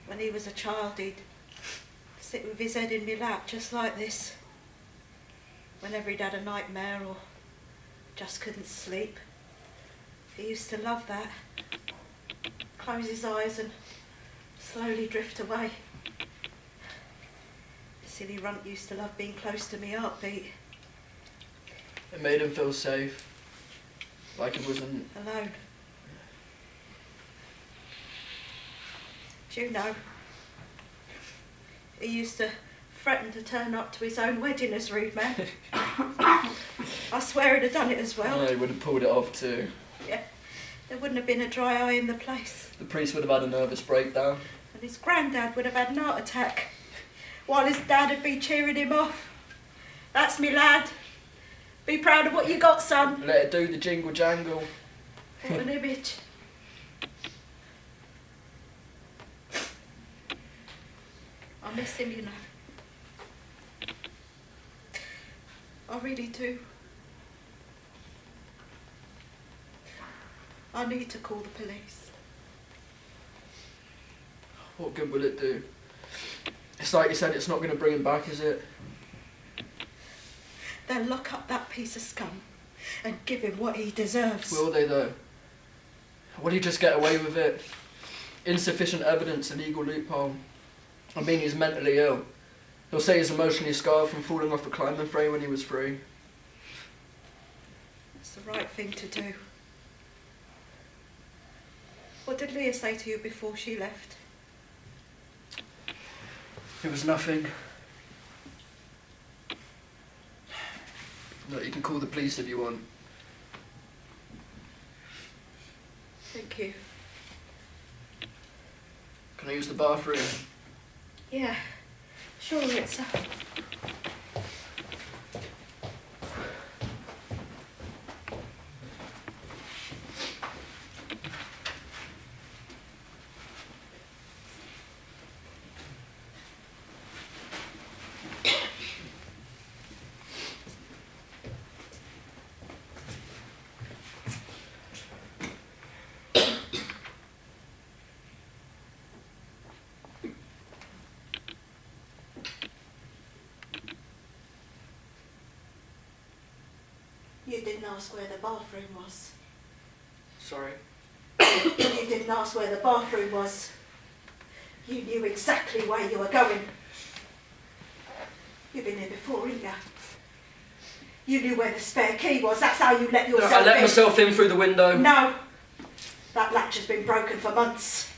When he was a child, he'd sit with his head in my lap, just like this. Whenever he'd had a nightmare or just couldn't sleep. He used to love that. Close his eyes and slowly drift away. Silly runt used to love being close to me heartbeat. It made him feel safe. Like he wasn't... alone. Do you know, he used to threaten to turn up to his own wedding as rude man. I swear he'd have done it as well. Yeah, he would have pulled it off too. Yeah, there wouldn't have been a dry eye in the place. The priest would have had a nervous breakdown. And his granddad would have had an heart attack, while his dad would be cheering him off. That's me lad. Be proud of what you got, son. Let it do the jingle jangle. What an image. I miss him, you know. I really do. I need to call the police. What good will it do? It's like you said, it's not going to bring him back, is it? They'll lock up that piece of scum and give him what he deserves. Will they though? Will he just get away with it? Insufficient evidence, a legal loophole. I mean, he's mentally ill. He'll say he's emotionally scarred from falling off a climbing frame when he was free. It's the right thing to do. What did Leah say to you before she left? It was nothing. Look, you can call the police if you want. Thank you. Can I use the bathroom? Yeah, sure, it's You didn't ask where the bathroom was. Sorry. You didn't ask where the bathroom was. You knew exactly where you were going. You've been here before, haven't you? You knew where the spare key was. That's how you let yourself in. I let myself in through the window. No. That latch has been broken for months.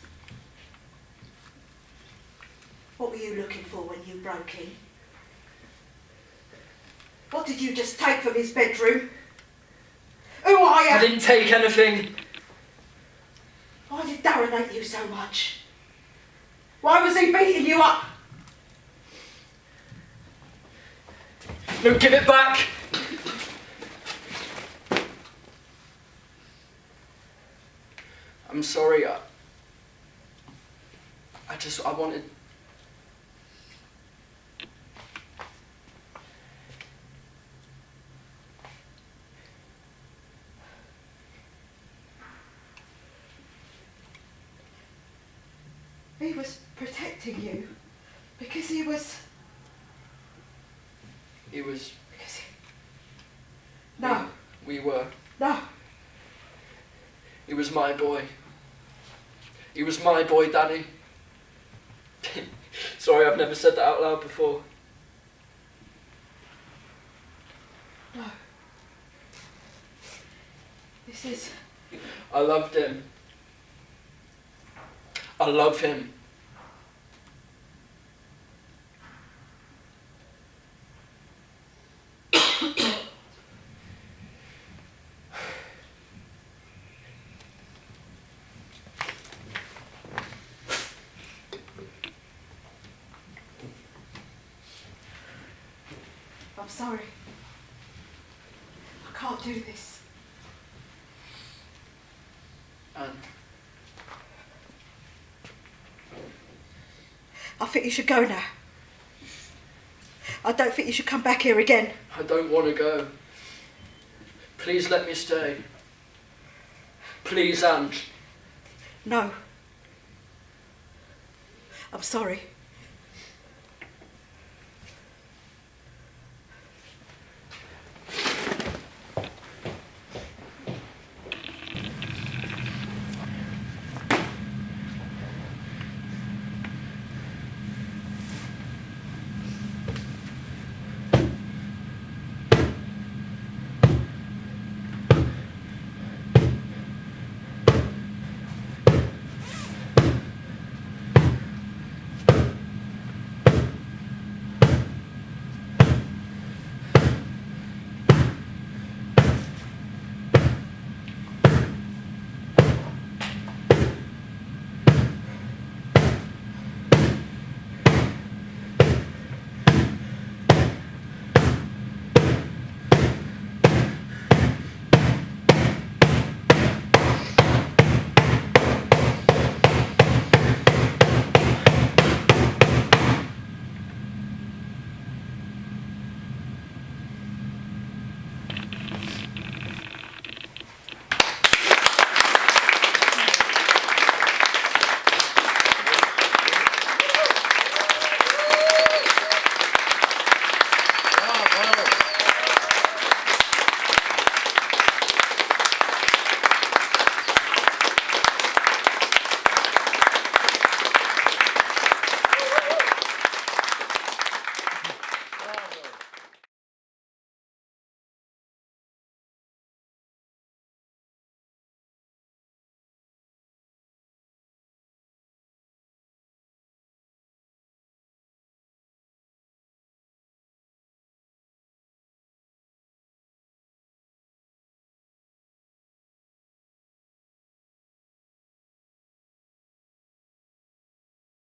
What were you looking for when you broke in? What did you just take from his bedroom? Who are you? I didn't take anything. Why did Darren hate you so much? Why was he beating you up? No, give it back. I'm sorry. I wanted... He was protecting you because he was... He was... Because he... No. We were. No. He was my boy. He was my boy, Danny. Sorry, I've never said that out loud before. No. This is... I loved him. I love him. I'm sorry. I can't do this. And I think you should go now. I don't think you should come back here again. I don't want to go. Please let me stay. Please, Ange. No. I'm sorry.